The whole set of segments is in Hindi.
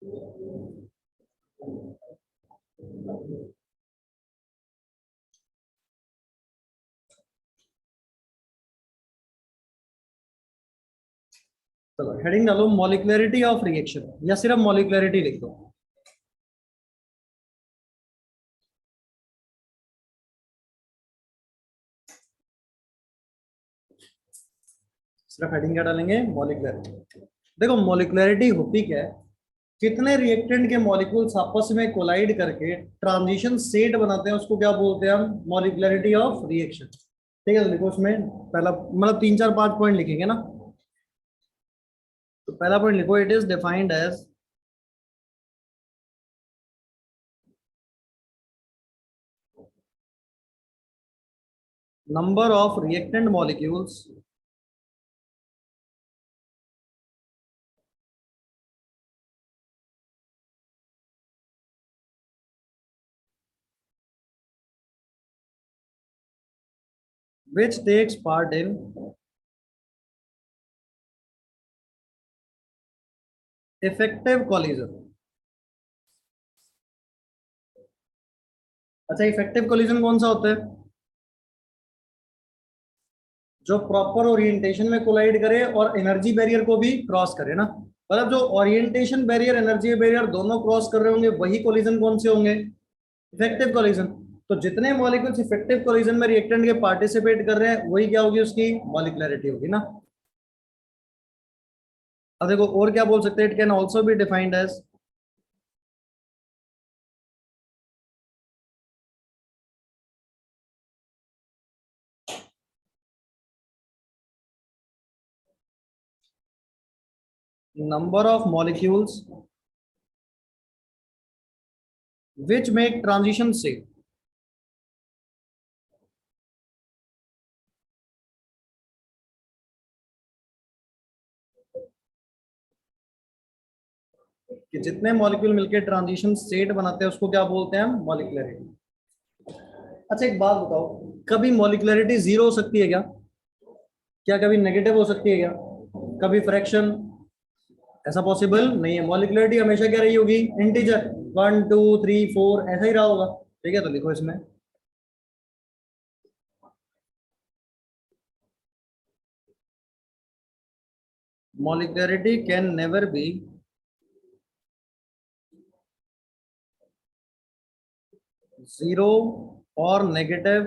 चलो हेडिंग डालो मॉलिक्युलरिटी ऑफ रिएक्शन, या सिर्फ मॉलिक्युलरिटी लिख दो। सिर्फ हेडिंग क्या डालेंगे? मॉलिक्युलरिटी। देखो मॉलिक्युलरिटी होती क्या है? कितने रिएक्टेंट के मॉलिक्यूल्स आपस में कोलाइड करके ट्रांजिशन स्टेट बनाते हैं, उसको क्या बोलते हैं हम? मॉलिक्युलरिटी ऑफ रिएक्शन। ठीक है, तो देखो उसमें पहला मतलब 3 4 5 पॉइंट लिखेंगे ना। तो पहला पॉइंट लिखो, it is defined as number of reactant molecules which takes part in effective collision। अच्छा, इफेक्टिव कोलिजन कौन सा होता है? जो प्रॉपर ओरिएंटेशन में कोलाइड करे और एनर्जी बैरियर को भी क्रॉस करे ना। मतलब जो ओरिएंटेशन बैरियर एनर्जी बैरियर दोनों क्रॉस कर रहे होंगे वही कोलिजन कौन से होंगे? Effective collision. तो जितने मॉलिक्यूल्स इफेक्टिव कोलिजन में रिएक्टेंट के पार्टिसिपेट कर रहे हैं वही क्या होगी? उसकी मॉलिक्युलरिटी होगी ना। अब देखो और क्या बोल सकते हैं, it can also be defined as number of molecules which make transition state। कि जितने मॉलिक्यूल मिलकर ट्रांजिशन स्टेट बनाते हैं उसको क्या बोलते हैं हम? मॉलिक्युलरिटी। अच्छा एक बात बताओ, कभी मॉलिक्युलरिटी जीरो हो सकती है क्या? क्या कभी नेगेटिव हो सकती है क्या? कभी फ्रैक्शन? ऐसा पॉसिबल नहीं है। मॉलिक्युलरिटी हमेशा क्या रही होगी? इंटीजर, 1 2 3 4 ऐसा ही रहा होगा। ठीक है, तो लिखो इसमें मॉलिक्युलरिटी कैन नेवर बी जीरो और नेगेटिव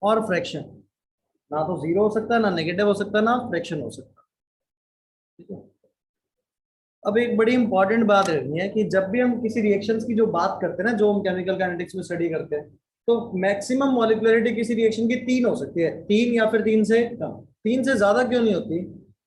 और फ्रैक्शन। ना तो जीरो हो सकता है, ना नेगेटिव हो सकता है, ना फ्रैक्शन हो सकता है। ठीक है। अब एक बड़ी इंपॉर्टेंट बात रहनी है कि जब भी हम किसी रिएक्शंस की जो बात करते हैं ना, जो हम केमिकल काइनेटिक्स में स्टडी करते हैं, तो मैक्सिमम मॉलिक्युलरिटी किसी रिएक्शन की 3 हो सकती है। 3 या फिर 3 से कम। 3 से ज्यादा क्यों नहीं होती?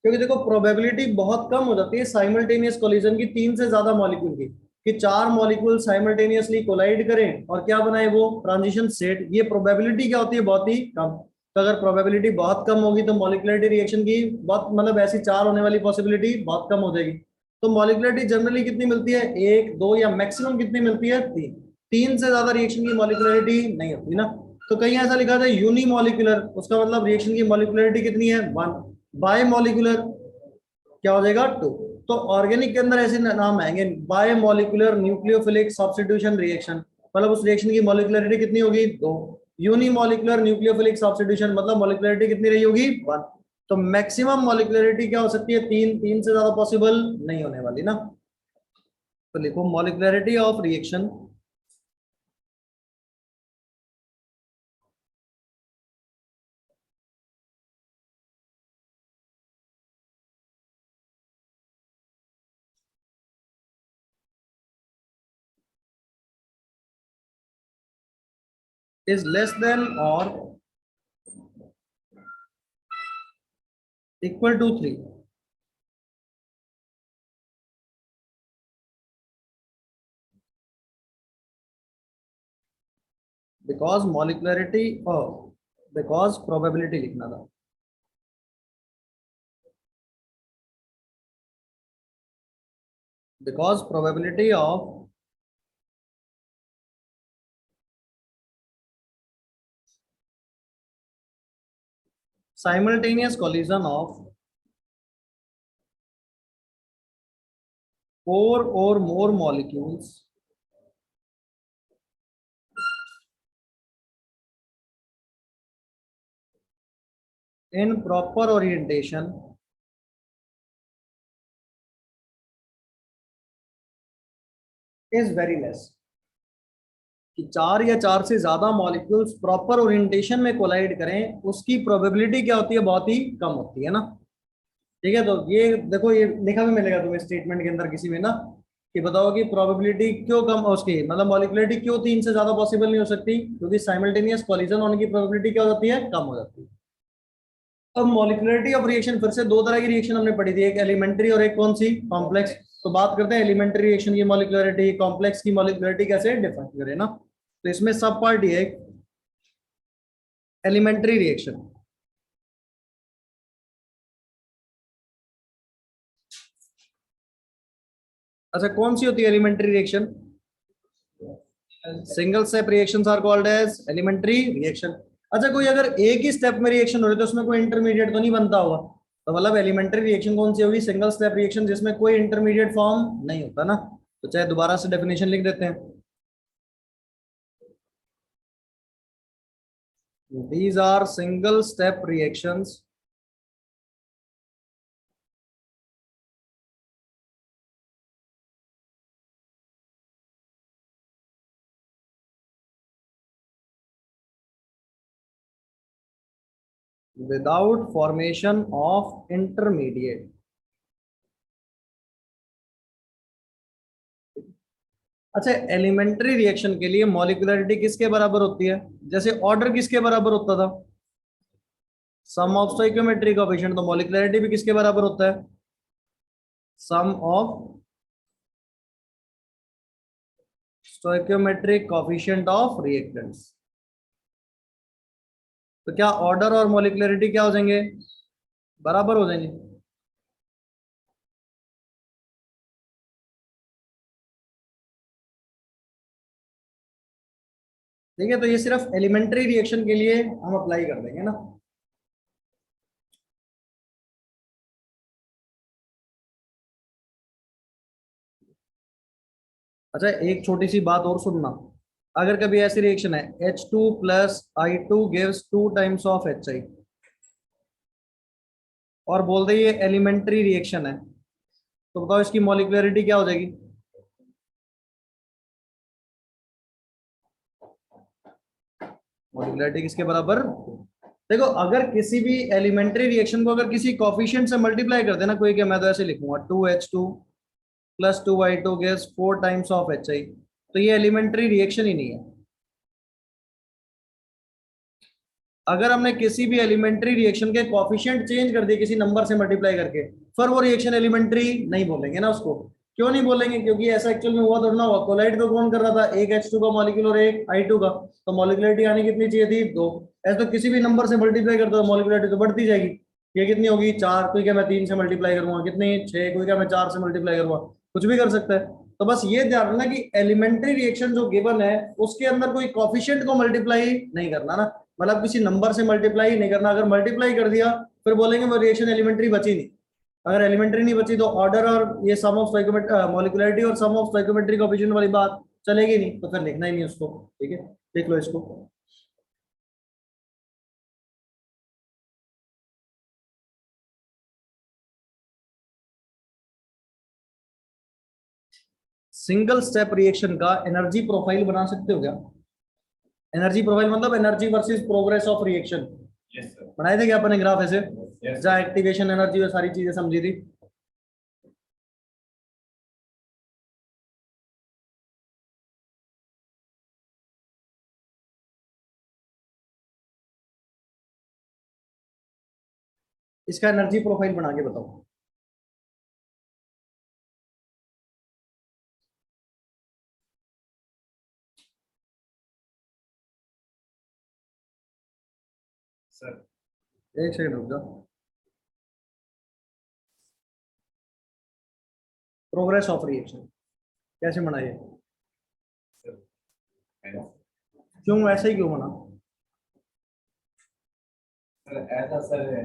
क्योंकि देखो प्रोबेबिलिटी बहुत कम हो जाती है साइमल्टेनियस कोलिजन की 3 से ज्यादा मॉलिक्यूल की, कि 4 मॉलिक्यूल साइमल्टेनियसली कोलाइड करें और क्या बनाए? वो ट्रांजिशन स्टेट। ये प्रोबेबिलिटी क्या होती है? बहुत ही कम। तो अगर प्रोबेबिलिटी बहुत कम होगी तो मॉलिक्युलरिटी रिएक्शन की बहुत मतलब ऐसी 4 होने वाली पॉसिबिलिटी बहुत कम हो जाएगी। तो मॉलिक्युलरिटी जनरली कितनी मिलती है? 1 2 या मैक्सिमम कितनी मिलती है? 3। 3 से ज्यादा रिएक्शन की मॉलिक्युलरिटी नहीं होती ना। तो कहीं ऐसा लिखा था यूनिमॉलिक्यूलर, उसका मतलब रिएक्शन की मॉलिक्युलरिटी कितनी है? 1। बाय मॉलिक्यूलर क्या हो जाएगा? 2। तो ऑर्गेनिक के अंदर ऐसे नाम आएंगे, bye molecular nucleophilic substitution reaction, मतलब उस रिएक्शन की मॉलिक्युलरिटी कितनी होगी? 2। यूनिमॉलिक्यूलर न्यूक्लियोफिलिक सब्स्टिट्यूशन मतलब मॉलिक्युलरिटी कितनी रही होगी? 1। तो मैक्सिमम मॉलिक्युलरिटी क्या हो सकती है? 3। 3 से ज्यादा पॉसिबल नहीं होने वाली ना। तो लिखो molecularity of reaction is less than or equal to 3 because molecularity because probability लिखना था। because probability of simultaneous collision of four और मोर molecules in proper orientation is very less। कि चार या चार से ज्यादा मॉलिक्यूल्स प्रॉपर ओरिएंटेशन में कोलाइड करें, उसकी प्रोबेबिलिटी क्या होती है, बहुत ही कम होती है ना। ठीक है, तो ये देखो, ये लिखा भी मिलेगा तुम्हें स्टेटमेंट के अंदर किसी में ना, कि बताओ कि प्रोबेबिलिटी क्यों कम, उसकी मतलब मॉलिक्युलरिटी क्यों तीन से ज्यादा पॉसिबल नहीं हो सकती, क्योंकि साइमल्टेनियस कॉलिजन होने की प्रोबेबिलिटी क्या हो जाती है, कम हो जाती है। अब मॉलिक्युलरिटी ऑफ रिएक्शन, फिर से दो तरह की रिएक्शन हमने पढ़ी थी, एक एलिमेंट्री और एक कौन सी, कॉम्प्लेक्स। तो बात करते हैं एलिमेंट्री रिएक्शन की मॉलिक्युलरिटी, कॉम्प्लेक्स की मॉलिक्युलरिटी कैसे डिफाइन करें ना। तो इसमें सब पार्ट ये एलिमेंट्री रिएक्शन। अच्छा, कौन सी होती है elementary reaction, single step reactions are called as elementary reaction. अच्छा, कोई अगर एक ही स्टेप में रिएक्शन हो रही है तो उसमें कोई इंटरमीडिएट तो नहीं बनता होगा, तो मतलब एलिमेंट्री रिएक्शन कौन सी होगी, सिंगल स्टेप रिएक्शन जिसमें कोई इंटरमीडिएट फॉर्म नहीं होता ना। तो चाहे दोबारा से डेफिनेशन लिख देते हैं, these are single step reactions without formation of intermediate। अच्छा, एलिमेंट्री रिएक्शन के लिए मॉलिक्युलरिटी किसके बराबर होती है, जैसे ऑर्डर किसके बराबर होता था, सम ऑफ स्टोइकियोमेट्रिक कोएफिशिएंट, तो मॉलिक्युलरिटी भी किसके बराबर होता है, sum of stoichiometric coefficient of reactants. तो क्या ऑर्डर और मॉलिक्युलरिटी क्या हो जाएंगे, बराबर हो जाएंगे। ठीक है, तो ये सिर्फ एलिमेंट्री रिएक्शन के लिए हम अप्लाई कर देंगे ना। अच्छा, एक छोटी सी बात और सुनना, अगर कभी ऐसी रिएक्शन है H2 plus I2 gives 2 times of HI, और बोल दे ये एलिमेंट्री रिएक्शन है, तो बताओ इसकी मॉलिक्युलरिटी क्या हो जाएगी। मॉलिक्युलरिटी किसके बराबर, देखो अगर किसी भी एलिमेंट्री रिएक्शन को अगर किसी कॉफिशिएंट से मल्टीप्लाई कर देना, कोई क्या, मैं तो ऐसे लिखूंगा 2H2 plus 2I2 gives 4 times of HI, तो ये एलिमेंट्री रिएक्शन ही नहीं है। अगर हमने किसी भी एलिमेंट्री रिएक्शन के कॉफिशिएंट चेंज कर दिए किसी नंबर से मल्टीप्लाई करके, फिर वो रिएक्शन एलिमेंट्री नहीं बोलेंगे ना उसको। क्यों नहीं बोलेंगे, क्योंकि ऐसा एक्चुअल में हुआ थोड़ा ना हुआ, कोलाइड तो कौन कर रहा था, एक H2 का मॉलिक्यूल और एक I2 का, तो मॉलिक्युलरिटी आनी कितनी चाहिए थी, दो। ऐसे तो किसी भी नंबर से मल्टीप्लाई करता तो मॉलिक्युलरिटी तो बढ़ती जाएगी। ये कितनी होगी, चार, कोई क्या मैं तीन से मल्टीप्लाई करूंगा, कितनी छह, कोई क्या मैं चार से मल्टीप्लाई करूंगा, कुछ भी कर सकता है। तो बस ये ध्यान रखना कि एलिमेंट्री रिएक्शन जो गिवन है उसके अंदर कोई कॉफिशिएंट को मल्टीप्लाई नहीं करना ना, मतलब किसी नंबर से मल्टीप्लाई नहीं करना। अगर मल्टीप्लाई कर दिया फिर बोलेंगे वो रिएक्शन एलिमेंट्री बची नहीं। अगर एलिमेंट्री नहीं बची तो ऑर्डर और ये सम ऑफ स्टोइकियोमेट्री, मॉलिक्युलरिटी और सम ऑफ स्टोइकियोमेट्री कोएफिशिएंट वाली बात चलेगी नहीं, तो फिर लिखना ही नहीं उसको। ठीक है, देख लो इसको। सिंगल स्टेप रिएक्शन का एनर्जी प्रोफाइल बना सकते हो क्या, एनर्जी प्रोफाइल मतलब energy versus progress of reaction. Yes sir, बनाए थे क्या अपने ग्राफ ऐसे, जहाँ एक्टिवेशन एनर्जी और सारी चीजें समझी थी। इसका एनर्जी प्रोफाइल बना के बताओ। सर एक सेकंड रुक जाओ, प्रोग्रेस ऑफ रिएक्शन कैसे बनाइए, क्यों ऐसे ही क्यों बना। सर ऐसा सर है,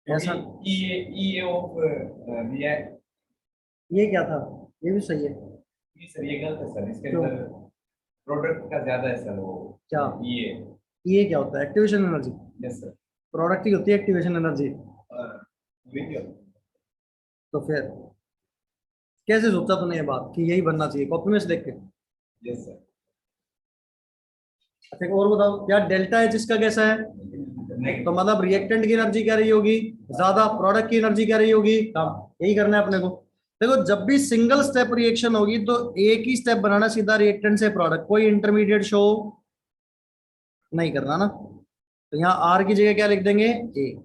ऐसा ई ऑफ रिएक्ट, ये क्या था, ये भी सही है। ये सर ये गलत है सर, इसके क्यों? अंदर प्रोडक्ट का ज्यादा है सर वो। क्या? ये ये क्या होता है? Activation energy. Yes sir. Product की होती है एक्टिवेशन एनर्जी। वीडियो। तो फिर कैसे सोचा तूने ये बात कि यही बनना चाहिए कॉपी में से देख के? Yes sir. अच्छा, एक और बताओ, क्या डेल्टा एच इसका कैसा है? तो मतलब रिएक्टेंट की एनर्जी क्या रही होगी? ज्यादा। प्रोडक्ट की एनर्जी क्या रही होगी? कम। यही करना है अपने को। देखो, जब भी सिंगल स्टेप रिएक्शन होगी तो एक ही स्टेप बनाना, सीधा रिएक्टेंट से प्रोडक्ट, कोई इंटरमीडिएट शो नहीं करना ना। तो यहाँ आर की जगह क्या लिख देंगे? ए।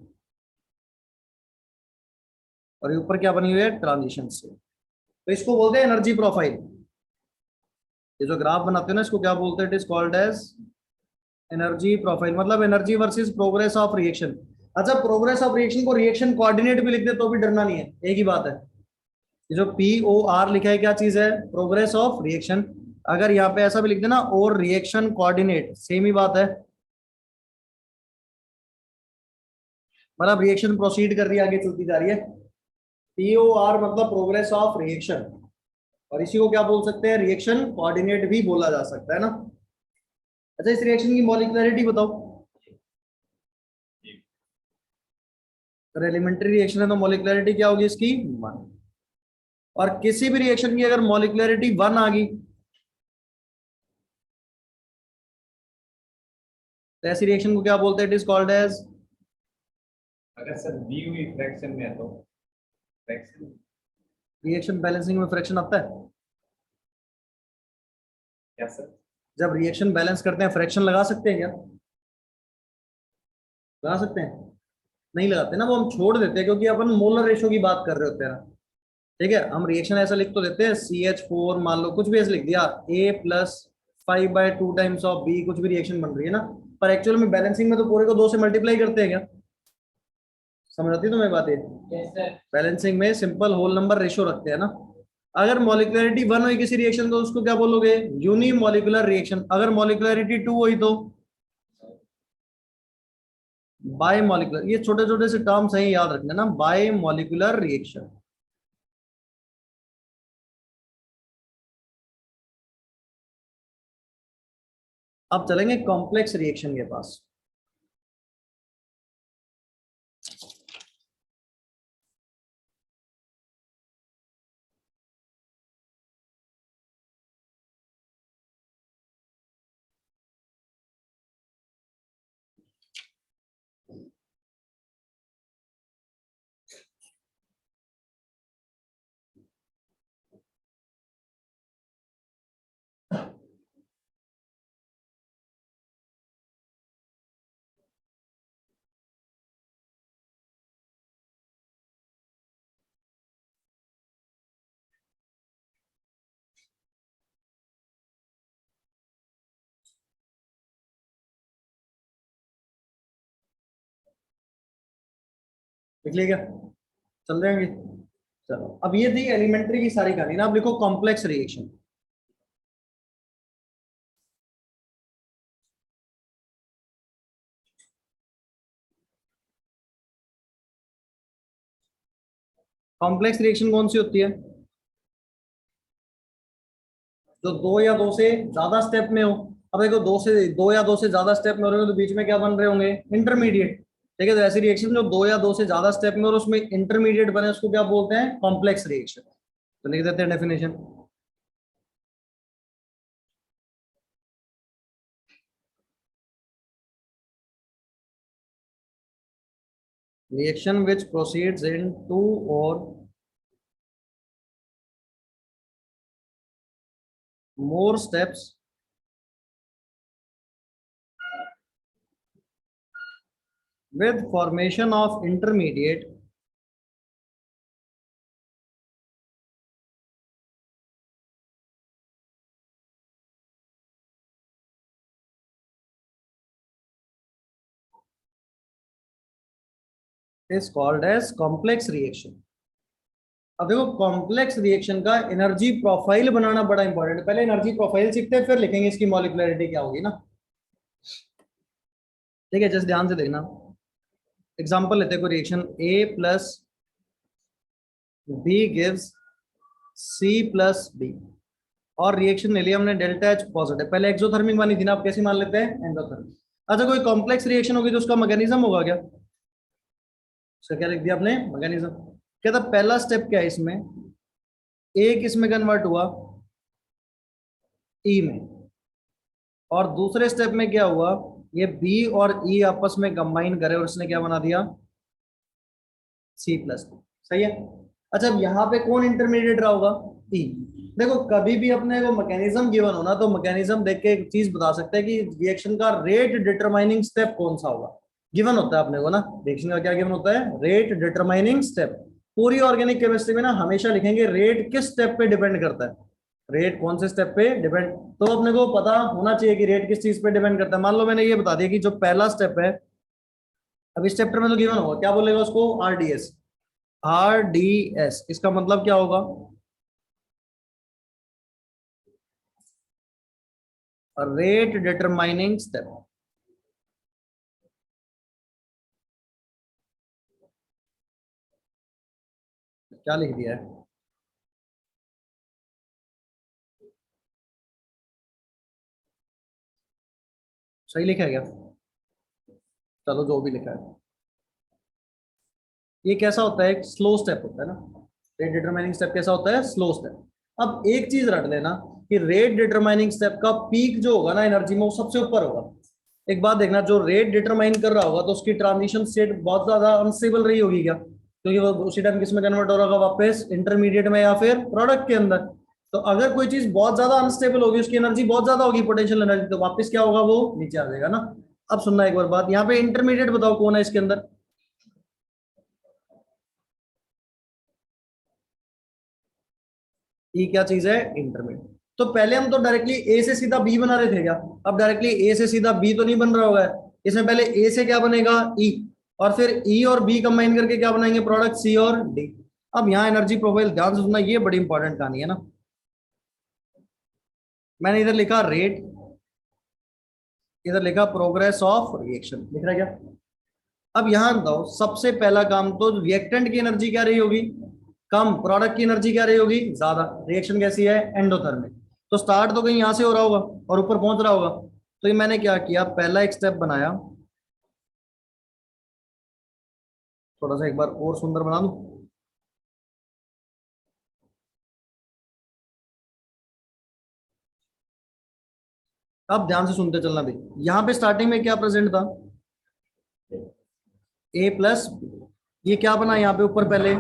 और ये ऊपर क्या बनी हुई है? ट्रांजिशन से। तो इसको बोलते हैं एनर्जी प्रोफाइल। ये जो ग्राफ बनाते हैं ना, इसको क्या बोलते हैं? It is called as energy profile. मतलब energy versus progress of reaction. अच्छा, प्रोग्रेस ऑफ रिएक्शन को रिएक्शन कोऑर्डिनेट भी लिख दे तो भी डरना नहीं है, एक ही बात है। ये जो पी ओ आर लिखा है, क्या चीज है? Progress of reaction. अगर यहाँ पे ऐसा भी लिख देना, और रिएक्शन कोऑर्डिनेट, सेम ही बात है। मतलब रिएक्शन प्रोसीड कर रही है, आगे चलती जा रही है। पी ओ आर मतलब प्रोग्रेस ऑफ रिएक्शन। और इसी को क्या बोल सकते हैं? रिएक्शन कोऑर्डिनेट भी बोला जा सकता है ना। अच्छा, इस रिएक्शन की मॉलिक्युलरिटी बताओ। अगर एलिमेंट्री रिएक्शन है तो मॉलिक्युलरिटी क्या होगी इसकी? 1। और किसी भी रिएक्शन की अगर मॉलिक्युलरिटी 1 आ गई तो ऐसी रिएक्शन को क्या बोलते हैं? It is called as. अगर सर दी हुई फ्रैक्शन में है तो फ्रैक्शन। रिएक्शन बैलेंसिंग में फ्रैक्शन आता है? क्या सर? जब रिएक्शन बैलेंस करते हैं फ्रैक्शन लगा सकते हैं क्या? लगा सकते हैं? नहीं लगाते ना, वो हम छोड़ देते हैं क्योंकि अपन मोलर रेशो की बात कर रहे होते हैं ना। ठीक है, हम रिएक्शन ऐसा लिख तो देते हैं, CH4 मान लो, कुछ भी ऐसे लिख दिया, A+5/2 टाइम्स ऑफ B, कुछ भी रिएक्शन बन रही है ना। पर एक्चुअल में बैलेंसिंग में तो पूरे को 2 से मल्टीप्लाई करते हैं क्या? समझ आती है तुम्हें बात? ये बैलेंसिंग में सिंपल होल नंबर रेशो रखते हैं ना। अगर मॉलिक्युलरिटी 1 हुई किसी रिएक्शन तो उसको क्या बोलोगे? Unimolecular reaction. अगर मॉलिक्युलरिटी 2 हुई तो बाय मॉलिक्यूलर। ये छोटे छोटे से टर्म्स हैं, याद रखना ना, बाय मॉलिक्यूलर रिएक्शन। अब चलेंगे कॉम्प्लेक्स रिएक्शन के पास। देख लिया क्या? चल रहे हैं? चलो, अब ये थी एलिमेंट्री की सारी कहानी ना। अब लिखो कॉम्प्लेक्स रिएक्शन। कॉम्प्लेक्स रिएक्शन कौन सी होती है? जो दो या दो से ज्यादा स्टेप में हो। अब देखो, दो या दो से ज्यादा स्टेप में हो रहे हो तो बीच में क्या बन रहे होंगे? इंटरमीडिएट। ठीक है, तो ऐसी रिएक्शन जो दो या दो से ज्यादा स्टेप में और उसमें इंटरमीडिएट बने, उसको क्या बोलते हैं? Complex reaction. तो लिख देते हैं definition. Reaction which proceeds in 2 or more steps with formation of intermediate is called as complex reaction. अब देखो, कॉम्प्लेक्स रिएक्शन का एनर्जी प्रोफाइल बनाना बड़ा इंपॉर्टेंट है। पहले एनर्जी प्रोफाइल सीखते हैं, फिर लिखेंगे इसकी मॉलिक्युलरिटी क्या होगी ना। ठीक है, जस्ट ध्यान से देखना। एग्जाम्पल लेते हैं कोई reaction A plus B gives C plus B, और रिएक्शन ले लिया हमने डेल्टा एच पॉजिटिव, पहले एक्सोथर्मिक मानी थी ना, आप कैसी मान लेते हैं, एंडोथर्मिक। अच्छा कोई कॉम्प्लेक्स रिएक्शन होगी तो उसका मैकेनिज्म होगा क्या, उसका क्या लिख दिया आपने, मैकेनिज्म। क्या था पहला स्टेप क्या है इसमें, ए किस में कन्वर्ट हुआ, ई में, और दूसरे स्टेप में क्या हुआ, ये बी और ई आपस में कंबाइन करे और इसने क्या बना दिया, सी प्लस। सही है। अच्छा अब यहाँ पे कौन इंटरमीडिएट रहा होगा, ई। देखो कभी भी अपने को मैकेनिज्म गिवन होना तो मैकेनिज्म देख के एक चीज बता सकते हैं कि रिएक्शन का रेट डिटरमाइनिंग स्टेप कौन सा होगा, गिवन होता है अपने को ना, रिएक्शन का क्या गिवन होता है, रेट डिटरमाइनिंग स्टेप। पूरी ऑर्गेनिक केमिस्ट्री में ना हमेशा लिखेंगे रेट किस स्टेप पे डिपेंड करता है, रेट कौन से स्टेप पे डिपेंड, तो अपने को पता होना चाहिए कि रेट किस चीज पे डिपेंड करता है। मान लो मैंने ये बता दिया कि जो पहला स्टेप है, अब इस चैप्टर में तो गिवन होगा, क्या बोलेगा उसको, आरडीएस। आरडीएस इसका मतलब क्या होगा, रेट डिटरमाइनिंग स्टेप। क्या लिख दिया है, सही लिखा है क्या, चलो जो भी लिखा है। ये कैसा होता है, एक स्लो स्टेप होता है ना, रेट डिटरमाइनिंग स्टेप कैसा होता है, स्लो स्टेप। अब एक चीज रट लेना कि रेट डिटरमाइनिंग स्टेप का पीक जो होगा ना एनर्जी में, वो सबसे ऊपर होगा। एक बात देखना, जो रेट डिटरमाइन कर रहा होगा तो उसकी ट्रांजिशन स्टेट बहुत ज्यादा अनस्टेबल रही होगी क्या, क्योंकि वो उसी टाइम किस में कन्वर्ट हो रहा होगा, वापस इंटरमीडिएट में या फिर प्रोडक्ट के अंदर। तो अगर कोई चीज बहुत ज्यादा अनस्टेबल होगी, उसकी एनर्जी बहुत ज्यादा होगी, पोटेंशियल एनर्जी, तो वापस क्या होगा, वो नीचे आ जाएगा ना। अब सुनना एक बार बात, यहाँ पे इंटरमीडिएट बताओ कौन है इसके अंदर, ये क्या चीज है, इंटरमीडिएट। तो पहले हम तो डायरेक्टली ए से सीधा बी बना रहे थे क्या, अब डायरेक्टली ए से सीधा बी तो नहीं बन रहा होगा, इसमें पहले ए से क्या बनेगा, ई, और फिर ई और बी कंबाइन करके क्या बनाएंगे, प्रोडक्ट सी और डी। अब यहाँ एनर्जी प्रोफाइल ध्यान से सुनना, ये बड़ी इंपॉर्टेंट कहानी है ना। मैंने इधर लिखा रेट, इधर लिखा प्रोग्रेस ऑफ रिएक्शन, लिख रहा है क्या। अब यहां बताओ सबसे पहला काम तो रिएक्टेंट की एनर्जी क्या रही होगी, कम, प्रोडक्ट की एनर्जी क्या रही होगी, ज्यादा। रिएक्शन कैसी है, एंडोथर्मिक। तो स्टार्ट तो कहीं यहां से हो रहा होगा और ऊपर पहुंच रहा होगा। तो ये मैंने क्या किया, पहला एक स्टेप बनाया, थोड़ा सा एक बार और सुंदर बना दूं। अब ध्यान से सुनते चलना भी, यहां पे स्टार्टिंग में क्या प्रेजेंट था, ए प्लस, ये क्या बना यहाँ पे ऊपर, पहले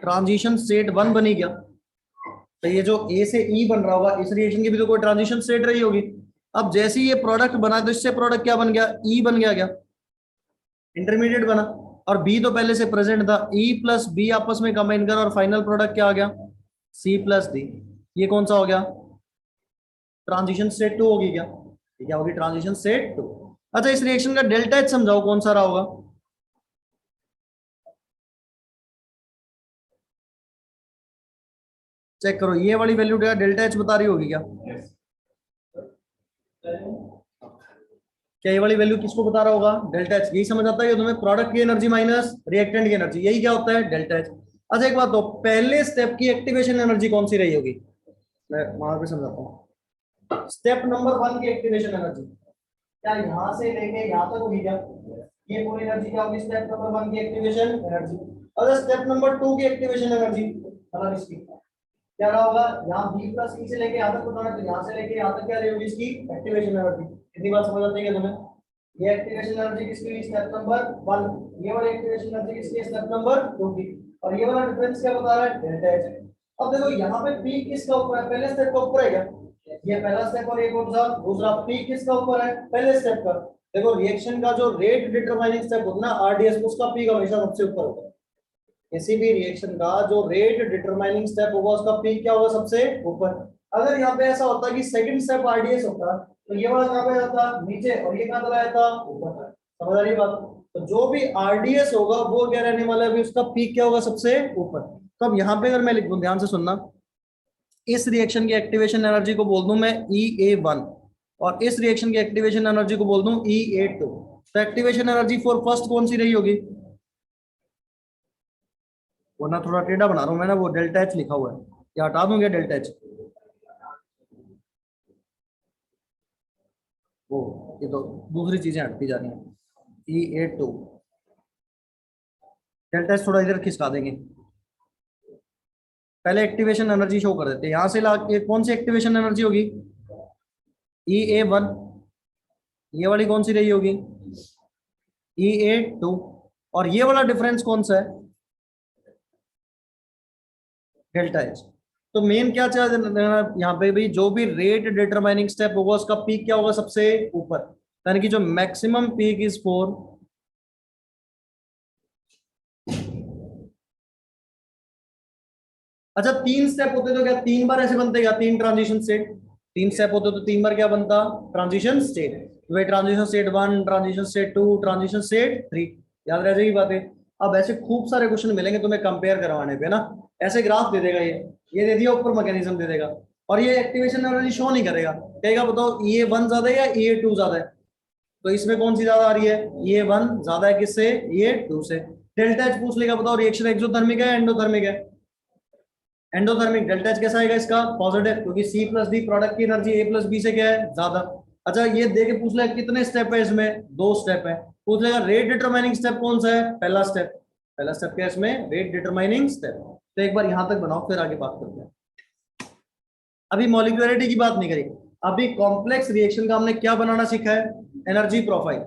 ट्रांजिशन स्टेट वन बनी क्या, तो ये जो ए से ई बन रहा होगा, इस रिएक्शन की भी तो कोई ट्रांजिशन स्टेट रही होगी। अब जैसे ही ये प्रोडक्ट बना तो इससे प्रोडक्ट क्या बन गया, ई बन गया, क्या इंटरमीडिएट बना। और बी तो पहले से प्रेजेंट था, ई प्लस बी आपस में कंबाइन कर और फाइनल प्रोडक्ट क्या आ गया, सी प्लस डी। ये कौन सा हो गया, ट्रांजिशन स्टेट टू होगी क्या, ये क्या होगी, ट्रांजिशन स्टेट टू। अच्छा इस रिएक्शन का डेल्टा एच समझाओ कौन सा रहा होगा, चेक करो, ये वाली वैल्यू क्या डेल्टा एच बता रही होगी क्या, यस। क्या ये वाली वैल्यू किसको बता रहा होगा, डेल्टा एच। यही समझ आता है कि तुम्हें प्रोडक्ट की एनर्जी माइनस रिएक्टेंट की एनर्जी, यही क्या होता है, डेल्टा एच। अच्छा एक बात तो पहले स्टेप की एक्टिवेशन एनर्जी कौन सी रही होगी, मैं वहां पे समझाता हूँ। स्टेप नंबर वन की एक्टिवेशन एनर्जी क्या यहां से लेके यहां तक होगी क्या, ये पूरी एनर्जी क्या होगी, स्टेप नंबर वन की एक्टिवेशन एनर्जी। अगर स्टेप नंबर टू की एक्टिवेशन एनर्जी, मतलब इसकी क्या रहा होगा, यहाँ बी प्लस ई से लेके यहाँ तक बताना, तो यहाँ से लेके यहाँ तक क्या रही होगी इसकी एक्टिवेशन एनर्जी। कितनी बात समझ आती है तुम्हें, ये एक्टिवेशन एनर्जी किसकी हुई, स्टेप नंबर वन, ये वाली एक्टिवेशन एनर्जी किसकी, स्टेप नंबर टू की, और ये वाला डिफरेंस क्या बता रहा है, डेल्टा एच। अब देखो यहाँ पे पी किसका ऊपर है, पहले स्टेप का ऊपर है क्या, ये पहला स्टेप, और ये कौन सा दूसरा, पी किसका ऊपर है, पहले स्टेप का। देखो रिएक्शन का जो रेट डिटरमाइनिंग स्टेप होता है ना, आरडीएस, उसका पी हमेशा सबसे ऊपर होता है। किसी भी रिएक्शन का जो रेट डिटरमाइनिंग स्टेप होगा उसका पीक क्या होगा, सबसे ऊपर। अगर यहाँ पे ऐसा होता है कि सेकंड स्टेप आरडीएस होता तो ये वाला कहाँ पे जाता, नीचे, और ये कहाँ चला जाता, ऊपर। समझ आ रही बात, तो जो भी आरडीएस होगा वो क्या रहने वाला है, अभी उसका पीक क्या होगा, सबसे ऊपर। तो अब यहाँ पे अगर मैं लिख दूं, ध्यान से सुनना, इस रिएक्शन की एक्टिवेशन एनर्जी को बोल दूं मैं ई ए वन, और इस रिएक्शन की एक्टिवेशन एनर्जी को बोल दूं ई ए टू। तो एक्टिवेशन एनर्जी फॉर फर्स्ट कौन सी रही होगी, वरना थोड़ा टेढ़ा बना रहा हूं मैंने, वो डेल्टा एच लिखा हुआ है, या हटा दूंगा डेल्टा एच, वो ये तो दूसरी चीजें हटती जा रही हैं। E A2 डेल्टा एच थोड़ा इधर खिसका देंगे, पहले एक्टिवेशन एनर्जी शो कर देते हैं यहां से ला के, कौन सी एक्टिवेशन एनर्जी होगी, E A1, ये वाली कौन सी रही होगी, E A2, और ये वाला डिफरेंस कौन सा है, डेल्टा एच। तो मेन क्या चाहिए यहाँ पे भी, जो भी रेट डिटरमाइनिंग स्टेप होगा उसका पीक क्या होगा सबसे ऊपर, यानी कि जो मैक्सिमम पीक इज फॉर, अच्छा तीन स्टेप होते तो क्या तीन बार ऐसे बनते क्या, तीन ट्रांजिशन स्टेट, तीन स्टेप होते तो तीन बार क्या बनता, ट्रांजिशन स्टेट, वे transition state one, transition state two, transition state three, याद रह जाएगी बातें। अब ऐसे खूब सारे क्वेश्चन मिलेंगे तुम्हें कंपेयर करवाने पे ना, ऐसे ग्राफ दे देगा ये दे दिया ऊपर मैकेनिज्म दे देगा, और ये एक्टिवेशन एनर्जी शो नहीं करेगा, कहेगा बताओ E A1 ज्यादा है या E A2 ज्यादा है, तो इसमें कौन सी ज्यादा आ रही है, E A1 ज्यादा है किससे, E A2 से। डेल्टा एच पूछ लेगा बताओ रिएक्शन एक्सोथर्मिक है एंडोथर्मिक है, एंडोथर्मिक, डेल्टा एच कैसा आएगा इसका पॉजिटिव, क्योंकि C+D प्रोडक्ट की एनर्जी A+B से क्या है ज्यादा। अच्छा ये दे के पूछ लेगा कितने स्टेप है इसमें, दो स्टेप है, पूछ लेगा रेट डिटरमाइनिंग स्टेप कौन सा है, पहला स्टेप, पहला स्टेप क्या है इसमें, रेट डिटरमाइनिंग स्टेप। तो एक बार यहां तक बनाओ फिर आगे बात करते हैं। अभी मॉलिक्यूलरिटी की बात नहीं करी, अभी कॉम्प्लेक्स रिएक्शन का हमने क्या बनाना सीखा है, एनर्जी प्रोफाइल।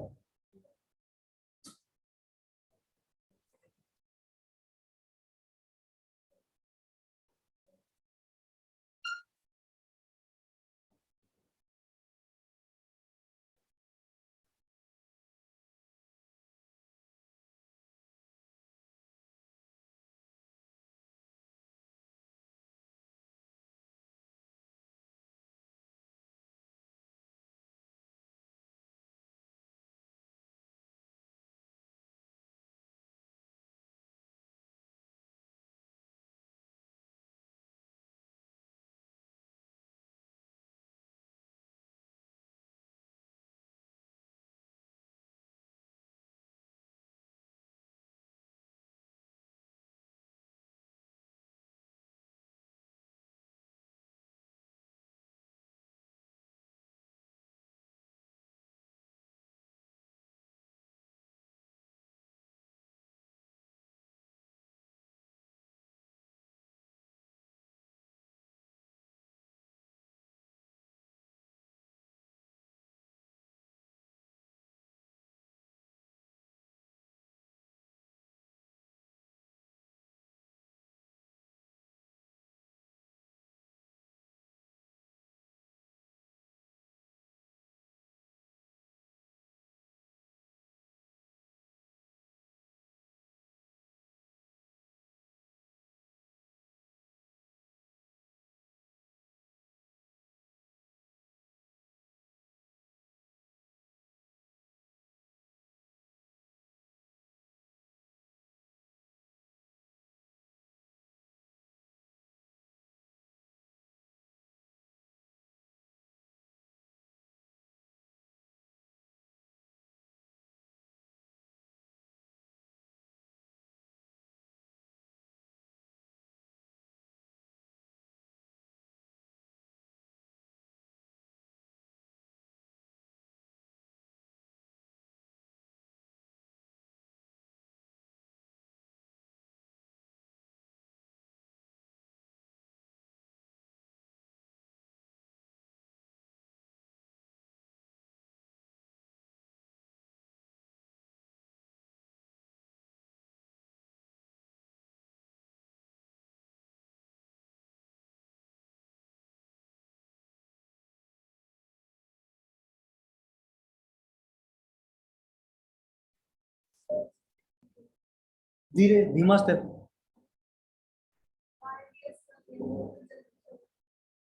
धीरे धीमा स्टेप,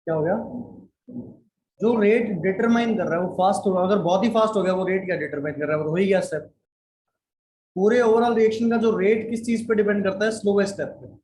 क्या हो गया, जो रेट डिटरमाइन कर रहा है वो फास्ट होगा, अगर बहुत ही फास्ट हो गया वो रेट क्या डिटरमाइन कर रहा है, वो हो ही गया स्टेप। पूरे ओवरऑल रिएक्शन का जो रेट किस चीज पे डिपेंड करता है, स्लोवेस्ट स्टेप पे।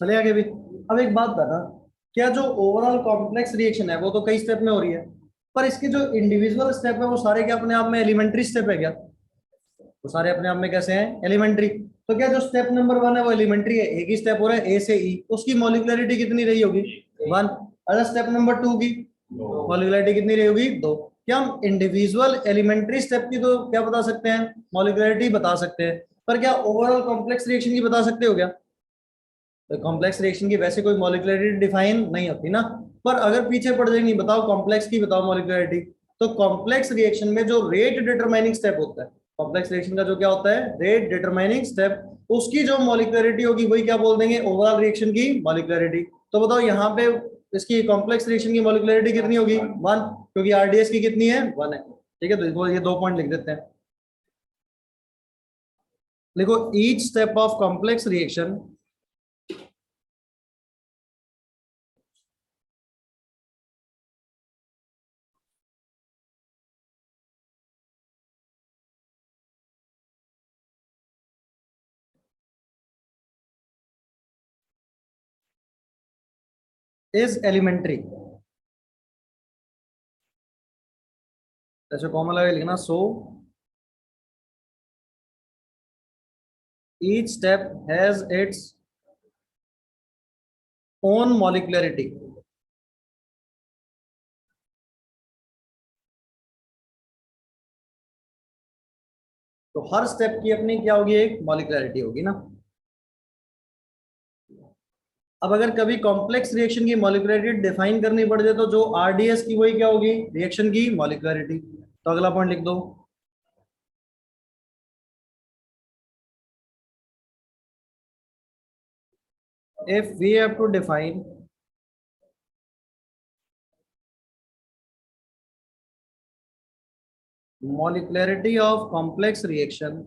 चले आगे भी। अब एक बात बता, क्या जो ओवरऑल कॉम्प्लेक्स रिएक्शन है वो तो कई स्टेप में हो रही है, पर इसके जो इंडिविजुअल स्टेप है वो सारे क्या अपने आप में एलिमेंट्री स्टेप है क्या? वो सारे अपने आप में कैसे हैं? एलिमेंट्री। तो क्या जो स्टेप नंबर 1 है वो एलिमेंट्री है, एक ही स्टेप हो रहा है ए से ई, उसकी मॉलिक्युलरिटी कितनी रही होगी? 1। अगर स्टेप नंबर 2 की मॉलिक्युलरिटी कितनी रही होगी? 2। क्या हम इंडिविजुअल एलिमेंट्री स्टेप की तो क्या बता सकते हैं? मॉलिक्युलरिटी बता सकते हैं, पर क्या ओवरऑल कॉम्प्लेक्स रिएक्शन की बता सकते हो क्या? तो कॉम्प्लेक्स रिएक्शन की वैसे कोई मॉलिक्युलरिटी डिफाइन नहीं होती ना। पर अगर पीछे पड़ जाएंगी, बताओ कॉम्प्लेक्स की बताओ मॉलिक्युलरिटी। तो कॉम्प्लेक्स रिएक्शन में जो रेट डिटरमाइनिंग स्टेप होता है, कॉम्प्लेक्स रिएक्शन का जो क्या होता है? रेट डिटरमाइनिंग स्टेप, उसकी जो मॉलिक्युलरिटी होगी वही क्या बोल देंगे? ओवरऑल रिएक्शन की मॉलिक्युलरिटी। तो बताओ यहाँ पे इसकी कॉम्प्लेक्स रिएक्शन की मॉलिक्युलरिटी कितनी होगी? 1, क्योंकि आरडीएस की कितनी है? 1 है। ठीक है, तो ये 2 पॉइंट लिख देते हैं। देखो, each step of complex reaction is elementary. जैसे कॉमन लगा लिखना, सो each step has its own molecularity। तो हर स्टेप की अपनी क्या होगी? एक मॉलिक्युलरिटी होगी ना। अब अगर कभी कॉम्प्लेक्स रिएक्शन की मॉलिक्युलरिटी डिफाइन करनी पड़ जाए तो जो आरडीएस की वही क्या होगी? रिएक्शन की मॉलिक्युलरिटी। तो अगला पॉइंट लिख दो। If we have to define molecularity of complex reaction,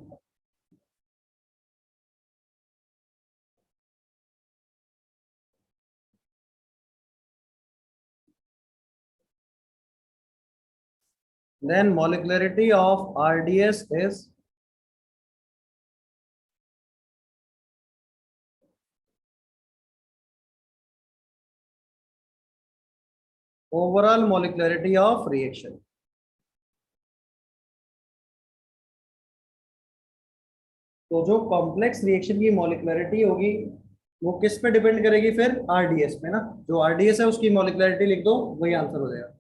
then molecularity of RDS is overall molecularity of reaction। तो जो कॉम्प्लेक्स रिएक्शन की मॉलिक्युलरिटी होगी वो किस पे डिपेंड करेगी? फिर आरडीएस पे ना। जो आरडीएस है उसकी मॉलिक्युलरिटी लिख दो, वही आंसर हो जाएगा।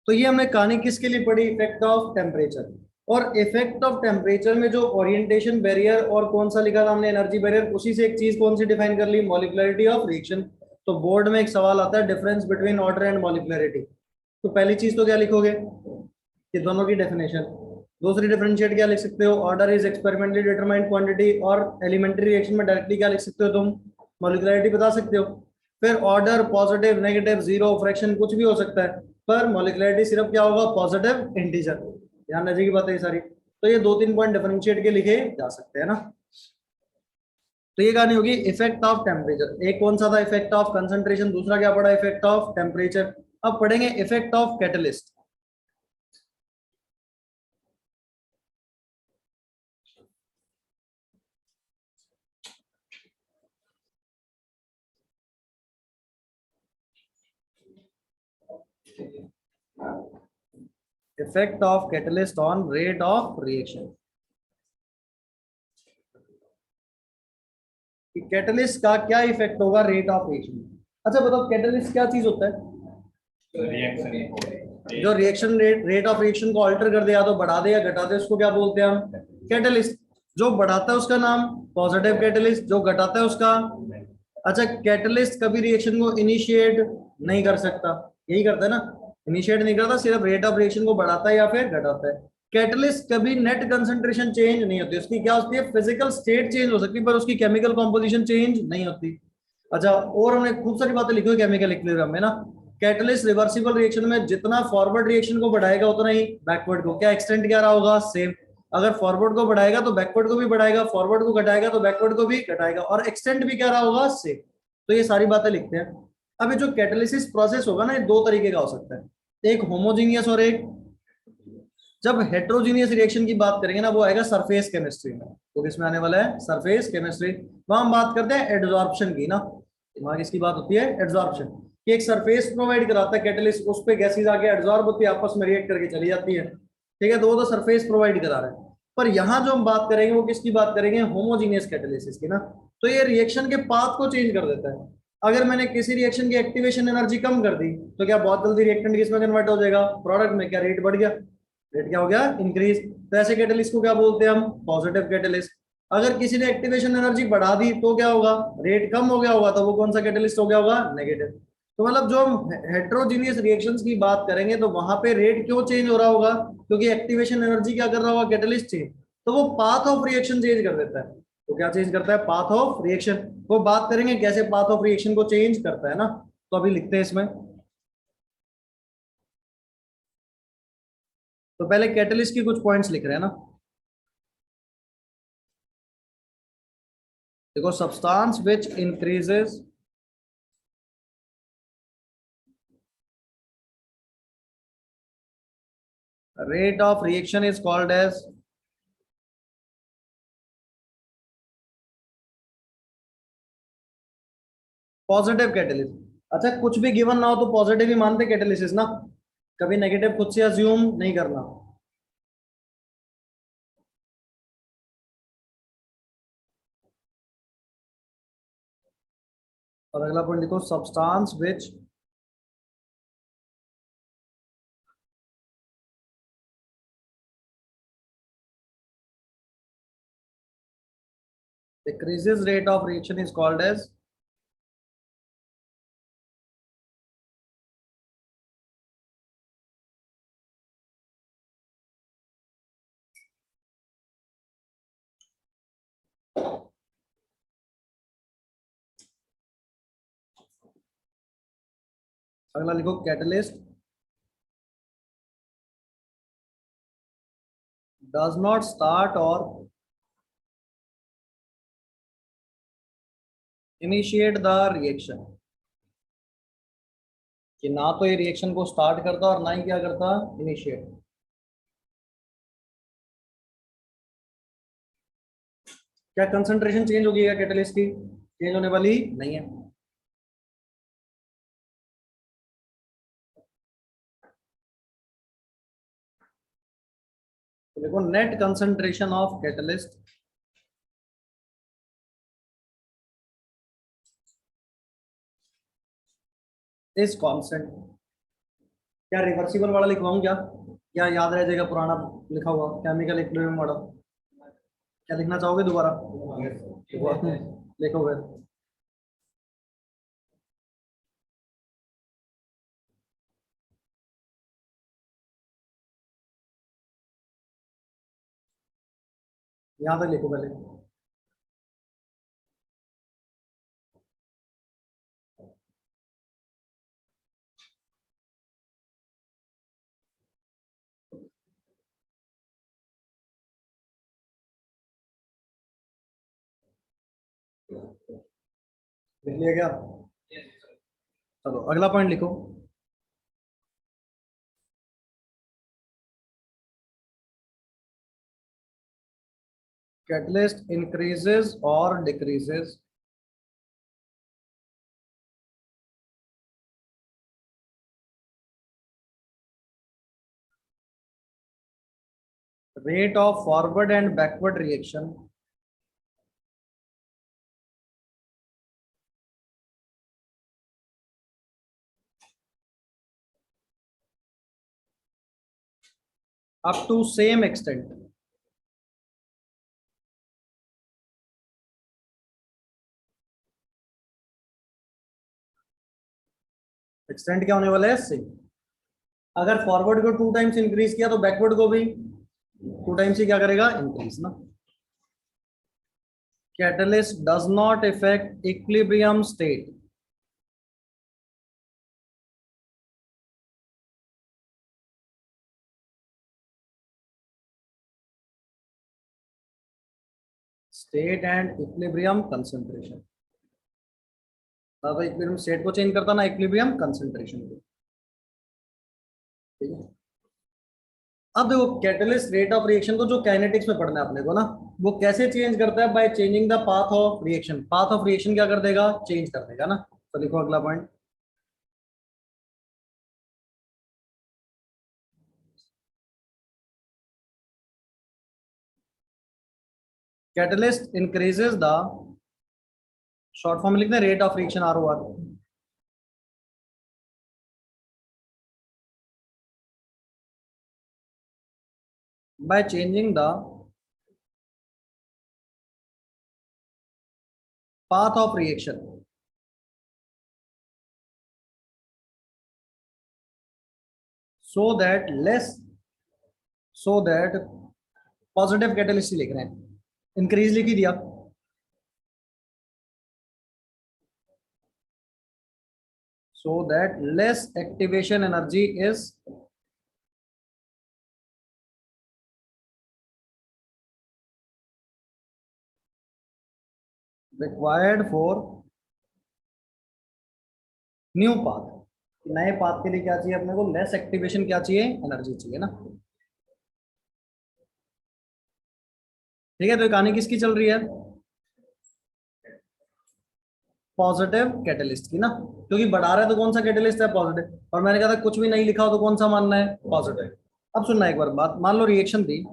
तो ये हमने कहानी किसके लिए पढ़ी? Effect of temperature. और इफेक्ट ऑफ टेम्परेचर में जो ओरिएंटेशन बैरियर और कौन सा लिखा था हमने? Energy barrier. उसी से एक चीज कौन सी डिफाइन कर ली? मॉलिक्युलरिटी ऑफ रिएक्शन। तो बोर्ड में एक सवाल आता है, डिफरेंस बिटवीन ऑर्डर एंड मॉलिक्युलरिटी। तो पहली चीज तो क्या लिखोगे? कि दोनों की डेफिनेशन। दूसरी डिफरेंशिएट क्या लिख सकते हो? Order is experimentally determined quantity. और एलिमेंट्री रिएक्शन में डायरेक्टली क्या लिख सकते हो तुम? मॉलिक्युलरिटी बता सकते हो। फिर order positive, negative, zero, fraction कुछ भी हो सकता है, पर मॉलिक्युलरिटी सिर्फ क्या होगा? Positive integer. ध्यान रखिए बात है सारी। तो ये 2-3 पॉइंट डिफरेंशिएट के लिखे जा सकते हैं ना। तो ये कहानी होगी इफेक्ट ऑफ टेम्परेचर। एक कौन सा था? Effect of concentration. दूसरा क्या पढ़ा? Effect of temperature. अब पढ़ेंगे effect of catalyst. Effect of catalyst on rate of reaction. कि कैटलिस्ट का क्या इफेक्ट होगा रेट ऑफ रिएक्शन। अच्छा बताओ, कैटलिस्ट क्या चीज होता है? रिएक्शन जो रिएक्शन रेट ऑफ रिएक्शन को अल्टर कर दे, या तो बढ़ा दे या घटा दे, उसको क्या बोलते हैं हम? कैटलिस्ट। जो बढ़ाता है उसका नाम पॉजिटिव कैटलिस्ट, जो घटाता है उसका। अच्छा, कैटलिस्ट कभी रिएक्शन को इनिशिएट नहीं कर सकता, यही करता है ना? इनिशिएट नहीं करता, सिर्फ रेट ऑफ रिएक्शन को बढ़ाता है या फिर घटाता है। कैटलिस्ट कभी नेट कंसंट्रेशन चेंज नहीं होती, उसकी क्या होती है? फिजिकल स्टेट चेंज हो सकती है, पर उसकी केमिकल कॉम्पोजिशन चेंज नहीं होती। अच्छा, और हमने खूब सारी बातें लिखी हुई केमिकल इक्विलिब्रियम में ना। कैटलिस्ट रिवर्सिबल रिएक्शन में जितना फॉरवर्ड रिएक्शन को बढ़ाएगा उतना ही बैकवर्ड को, क्या एक्सटेंट क्या रहा होगा? सेम। अगर फॉरवर्ड को बढ़ाएगा तो बैकवर्ड को भी बढ़ाएगा, फॉरवर्ड को घटाएगा तो बैकवर्ड को भी घटाएगा, और एक्सटेंट भी क्या रहा होगा? सेम। तो ये सारी बातें लिखते हैं। अब ये जो कैटालिसिस प्रोसेस होगा ना, ये 2 तरीके का हो सकता है, एक होमोजीनियस और एक जब हेट्रोजीनियस रिएक्शन की बात करेंगे ना, वो आएगा सरफेस केमिस्ट्री में। तो किसमें आने वाला है? Surface chemistry. वहां हम बात करते हैं एडजॉर्प्शन की ना, वहां किसकी बात होती है? एडजॉर्प्शन कि एक सरफेस प्रोवाइड कराता है कैटलिस्ट, उस पे गैसेज आके एडजॉर्ब होती है, आपस में रिएक्ट करके चली जाती है, ठीक है, तो वो तो सरफेस प्रोवाइड करा रहा है। पर यहाँ जो हम बात करेंगे वो किसकी बात करेंगे? होमोजीनियस कैटालिसिस की ना। तो ये रिएक्शन के पाथ को चेंज कर देता है। अगर मैंने किसी रिएक्शन की एक्टिवेशन एनर्जी कम कर दी तो क्या बहुत जल्दी रिएक्टेंट किसमें कन्वर्ट हो जाएगा? प्रोडक्ट में। क्या रेट बढ़ गया? रेट क्या हो गया? इंक्रीज। तो ऐसे कैटलिस्ट को क्या बोलते हैं हम? Positive catalyst. अगर किसी ने एक्टिवेशन एनर्जी बढ़ा दी तो क्या होगा? रेट कम हो गया होगा, तो वो कौन सा कैटलिस्ट हो गया होगा? नेगेटिव। तो मतलब जो हम हेट्रोजीनियस रिएक्शंस की बात करेंगे तो वहां पे रेट क्यों चेंज हो रहा होगा? क्योंकि एक्टिवेशन एनर्जी क्या कर रहा होगा? Catalyst change. तो वो पाथ ऑफ रिएक्शन चेंज कर देता है। तो क्या चेंज करता है? Path of reaction. वो बात करेंगे कैसे पाथ ऑफ रिएक्शन को चेंज करता है ना। तो अभी लिखते हैं इसमें। तो पहले कैटलिस्ट की कुछ पॉइंट्स लिख रहे हैं ना। देखो, substance which increases rate of reaction is called as positive catalyst. अच्छा, कुछ भी गिवन ना हो तो पॉजिटिव ही मानते कैटेलिसिस ना, कभी नेगेटिव खुद से अज्यूम नहीं करना। और अगला पॉइंट देखो, substance which decreases rate of reaction is called as अगला लिखो, catalyst does not start or initiate the reaction। कि ना तो ये रिएक्शन को स्टार्ट करता और ना ही क्या करता? इनिशिएट। क्या कंसंट्रेशन चेंज होगी क्या कैटलिस्ट की? चेंज होने वाली नहीं है। तो देखो, net concentration of catalyst is constant. क्या रिवर्सिबल वाला लिखवाऊं क्या? क्या याद रह जाएगा पुराना लिखा हुआ केमिकल इक्विलिब्रियम वाला? क्या लिखना चाहोगे दोबारा? लिखो फिर। यहाँ तक लिखो पहले। लिख लिया क्या? चलो अगला पॉइंट लिखो। कैटलिस्ट इंक्रीजेस और decreases rate of forward and backward reaction up to same extent। Extend क्या होने वाला है? सेम। अगर फॉरवर्ड को 2 टाइम्स इंक्रीज किया तो बैकवर्ड को भी 2 टाइम्स ही क्या करेगा? इंक्रीज ना। Catalyst does not effect equilibrium state. State and equilibrium concentration. ना तो इक्विलिब्रियम स्टेट को चेंज करता ना इक्विलिब्रियम कंसंट्रेशन को। ठीक है। अब देखो कैटलिस्ट रेट ऑफ रिएक्शन को जो काइनेटिक्स में पढ़ना है अपने को ना, वो कैसे चेंज करता है, bye changing the path of reaction. Path of reaction क्या कर देगा, चेंज कर देगा ना। तो लिखो अगला point. Catalyst increases the, short form लिखते हैं rate of reaction, R O R, by changing the path of reaction so that less, so that positive catalyst लिख रहे हैं, इंक्रीज लिख ही दिया, so that less activation energy is required for new path. नए पाथ के लिए क्या चाहिए अपने को, लेस एक्टिवेशन क्या चाहिए, एनर्जी चाहिए ना। ठीक है, तो ये कहानी किसकी चल रही है, पॉजिटिव कैटलिस्ट की ना, क्योंकि बढ़ा रहा है तो कौन सा कैटलिस्ट है, पॉजिटिव। और मैंने कहा था कुछ भी नहीं लिखा हो तो कौन सा मानना है, पॉजिटिव। अब सुनना एक बार बात, मान लो रिएक्शन थी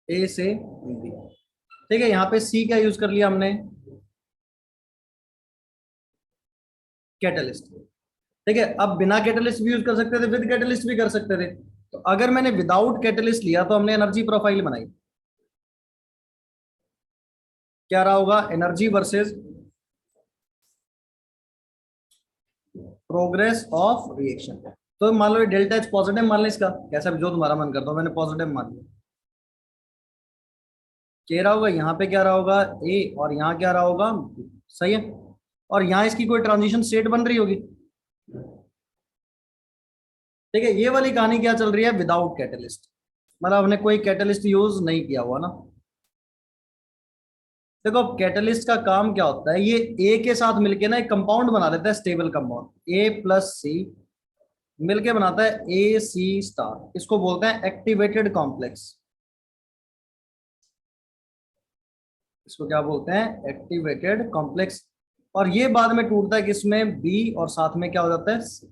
ए से बी, ठीक है, यहाँ पे सी क्या यूज कर लिया हमने, कैटलिस्ट। ठीक है, अब बिना कैटलिस्ट भी यूज कर सकते थे, विद कैटलिस्ट भी कर सकते थे। तो अगर मैंने विदाउट कैटलिस्ट लिया तो हमने एनर्जी प्रोफाइल बनाई, क्या रहा होगा, energy versus progress of reaction. तो मान लो डेल्टा एच पॉजिटिव मान लो, इसका कैसा भी जो तुम्हारा मन करता हो, मैंने पॉजिटिव मान लिया। क्या रहा होगा, यहाँ पे क्या रहा होगा ए, और यहाँ क्या रहा होगा B, सही है। और यहाँ इसकी कोई ट्रांजिशन स्टेट बन रही होगी। ठीक है, ये वाली कहानी क्या चल रही है, विदाउट कैटलिस्ट, मतलब हमने कोई कैटलिस्ट यूज नहीं किया हुआ ना। देखो अब कैटलिस्ट का काम क्या होता है, ये ए के साथ मिलके ना एक कंपाउंड बना देता है, स्टेबल कंपाउंड, ए प्लस सी मिलके बनाता है ए सी स्टार, इसको बोलते हैं एक्टिवेटेड कॉम्प्लेक्स। इसको क्या बोलते हैं, एक्टिवेटेड कॉम्प्लेक्स। और ये बाद में टूटता है किसमें, बी, और साथ में क्या हो जाता है C।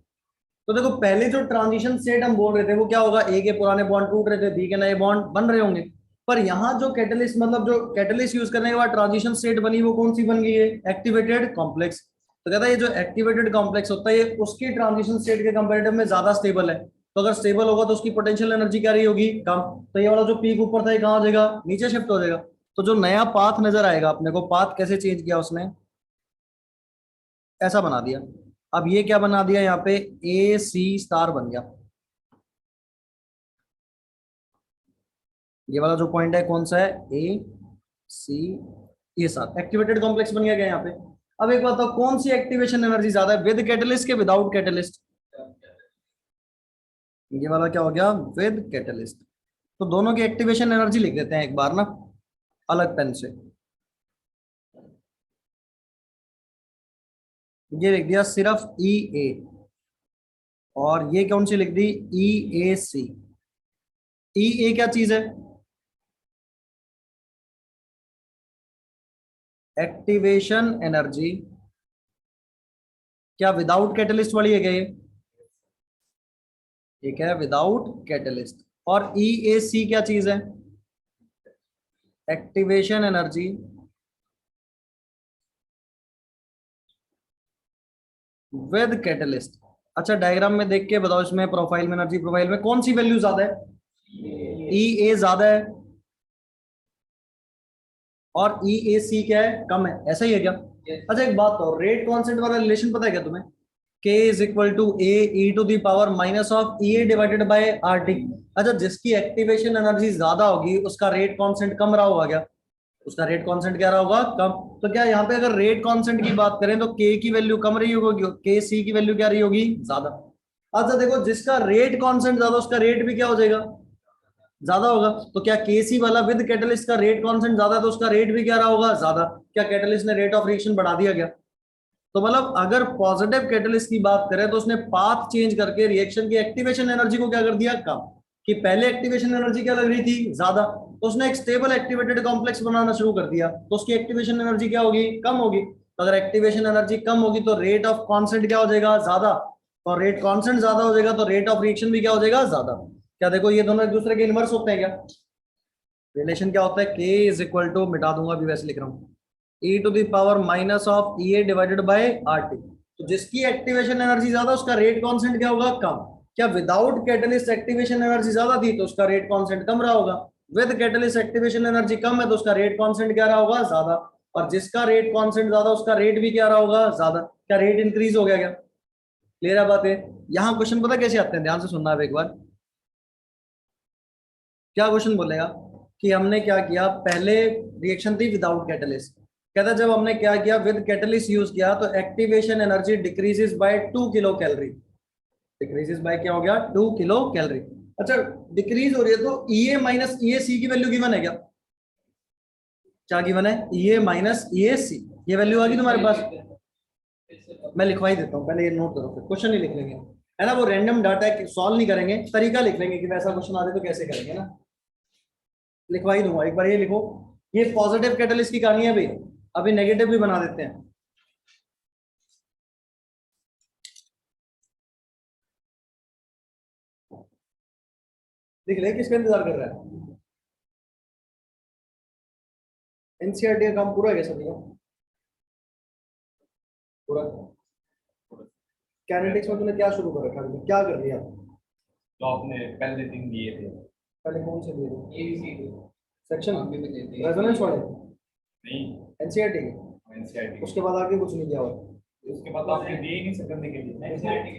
तो देखो पहले जो ट्रांजिशन स्टेट हम बोल रहे थे वो क्या होगा, ए के पुराने बॉन्ड टूट रहे थे, बी के नए बॉन्ड बन रहे होंगे। पर यहाँ जो कैटलिस्ट, मतलब जो कैटलिस्ट यूज करने के बाद ट्रांजिशन स्टेट बनी, वो कौन सी बन गई है, एक्टिवेटेड कॉम्प्लेक्स। तो कहता है ये जो एक्टिवेटेड कॉम्प्लेक्स होता है ये उसकी ट्रांजिशन स्टेट के कंपेरेटिव में ज्यादा स्टेबल है। तो अगर स्टेबल होगा तो उसकी पोटेंशियल एनर्जी क्या रही होगी, कम। तो ये वाला जो पीक ऊपर था ये कहाँ हो जाएगा, नीचे शिफ्ट हो जाएगा। तो जो नया पाथ नजर आएगा अपने को, पाथ कैसे चेंज किया उसने, ऐसा बना दिया। अब ये क्या बना दिया, यहाँ पे ए सी स्टार बन गया। ये वाला जो पॉइंट है कौन सा है, ए सी, ये साथ एक्टिवेटेड कॉम्प्लेक्स बन गया यहाँ पे। अब एक बात बताओ, कौन सी एक्टिवेशन एनर्जी ज्यादा है, विद कैटलिस्ट के विदाउट कैटलिस्ट। ये वाला क्या हो गया, विद कैटलिस्ट। तो दोनों की एक्टिवेशन एनर्जी लिख देते हैं एक बार ना, अलग पेन से। ये लिख दिया सिर्फ ई ए, और ये कौन सी लिख दी, ई ए सी। ई ए क्या चीज है, एक्टिवेशन एनर्जी, क्या विदाउट कैटलिस्ट वाली है क्या ये, ठीक है, विदाउट कैटलिस्ट। और ई ए सी क्या चीज है, एक्टिवेशन एनर्जी विद कैटलिस्ट। अच्छा डायग्राम में देख के बताओ, इसमें प्रोफाइल में, एनर्जी प्रोफाइल में कौन सी वैल्यू ज्यादा है, ई ए ज्यादा है और ई ए सी क्या है, कम है, ऐसा ही है क्या। अच्छा एक बात तो, रेट कांस्टेंट वाला रिलेशन पता है क्या तुम्हें, K is equal to A E to the power minus of E A divided by R T. अच्छा जिसकी एक्टिवेशन एनर्जी ज्यादा होगी उसका रेट कांस्टेंट कम रहा होगा क्या, उसका रेट कांस्टेंट क्या रहा होगा, कम। तो क्या यहाँ पे अगर रेट कांस्टेंट की बात करें तो K की वैल्यू कम रही होगी, K C की वैल्यू क्या रही होगी, ज्यादा। अच्छा देखो जिसका रेट कांस्टेंट ज्यादा उसका रेट भी क्या हो जाएगा, ज्यादा होगा। तो क्या केसी वाला विद कैटलिस्ट का रेट कांस्टेंट ज्यादा है तो उसका रेट भी क्या रहा होगा, ज्यादा। क्या कैटलिस्ट ने रेट ऑफ रिएक्शन बढ़ा दिया क्या, तो मतलब अगर पॉजिटिव कैटलिस्ट की बात करें तो उसने पाथ चेंज करके रिएक्शन की एक्टिवेशन एनर्जी को क्या कर दिया, कम। कि पहले एक्टिवेशन एनर्जी क्या लग रही थी, ज्यादा, तो उसने एक स्टेबल एक्टिवेटेड कॉम्प्लेक्स बनाना शुरू कर दिया, तो उसकी एक्टिवेशन एनर्जी क्या होगी, कम होगी। तो अगर एक्टिवेशन एनर्जी कम होगी तो रेट ऑफ कांस्टेंट क्या हो जाएगा, ज्यादा। तो रेट कांस्टेंट ज्यादा हो जाएगा तो रेट ऑफ रिएक्शन भी क्या हो जाएगा, ज्यादा। क्या देखो ये दोनों एक दूसरे के इनवर्स होते हैं क्या। रिलेशन क्या होता है, k इज इक्वल टू, मिटा दूंगा अभी वैसे लिख रहा हूँ, e to the power minus of E A divided by R T. तो जिसकी एक्टिवेशन एनर्जी ज्यादा उसका रेट कांस्टेंट क्या होगा, कम। क्या विदाउट कैटलिस्ट एक्टिवेशन एनर्जी ज्यादा थी तो उसका रेट कांस्टेंट कम रहा होगा। विद कैटलिस्ट एक्टिवेशन एनर्जी कम है तो उसका रेट कांस्टेंट क्या रहा होगा, ज्यादा। और जिसका रेट कांस्टेंट ज्यादा उसका रेट भी क्या रहा होगा, ज्यादा। क्या रेट इंक्रीज हो गया क्या। क्लियर है बात है। यहाँ क्वेश्चन पता कैसे आते हैं, ध्यान से सुनना है एक बार। क्या क्वेश्चन बोलेगा कि हमने क्या किया, पहले रिएक्शन थी विदाउट कैटलिस्ट, कहता जब हमने क्या किया विद कैटलिस्ट यूज किया तो activation energy decreases by 2 kilo calorie. Decreases by क्या हो गया, 2 किलो कैलोरी। अच्छा, डिक्रीज हो रही है तो ई ए माइनस ई ए सी की वैल्यू गिवन है क्या, क्या गिवन है, E A minus E A सी, ये वैल्यू आ गई तुम्हारे पास। मैं लिखवा ही देता हूँ, पहले ये नोट करो फिर क्वेश्चन ही लिख लेंगे, है ना। वो रैंडम डाटा है, सॉल्व नहीं करेंगे, तरीका लिख लेंगे कि वैसा क्वेश्चन आ रहे तो कैसे करेंगे ना। लिखवा ही दूंगा, एक बार ये लिखो। ये पॉजिटिव कैटलिस्ट की कहानी है भाई, अभी नेगेटिव भी बना देते हैं। लिख ले, किसका इंतजार कर रहा है। एनसीईआरटी का काम पूरा है क्या सभी का, पूरा। कैनेटिक्स में तूने क्या शुरू कर रखा है, क्या कर लिया। जो आपने पहले दिन दिए थे। पहले कौन से दिए, एबीसीडी सेक्शन नहीं, रेजोनेंस वाले, एनसीईआरटी के, एनसीईआरटी। उसके बाद आगे कुछ नहीं किया और। उसके बाद तो आपने दिए ही नहीं सकने के लिए एनसीईआरटी।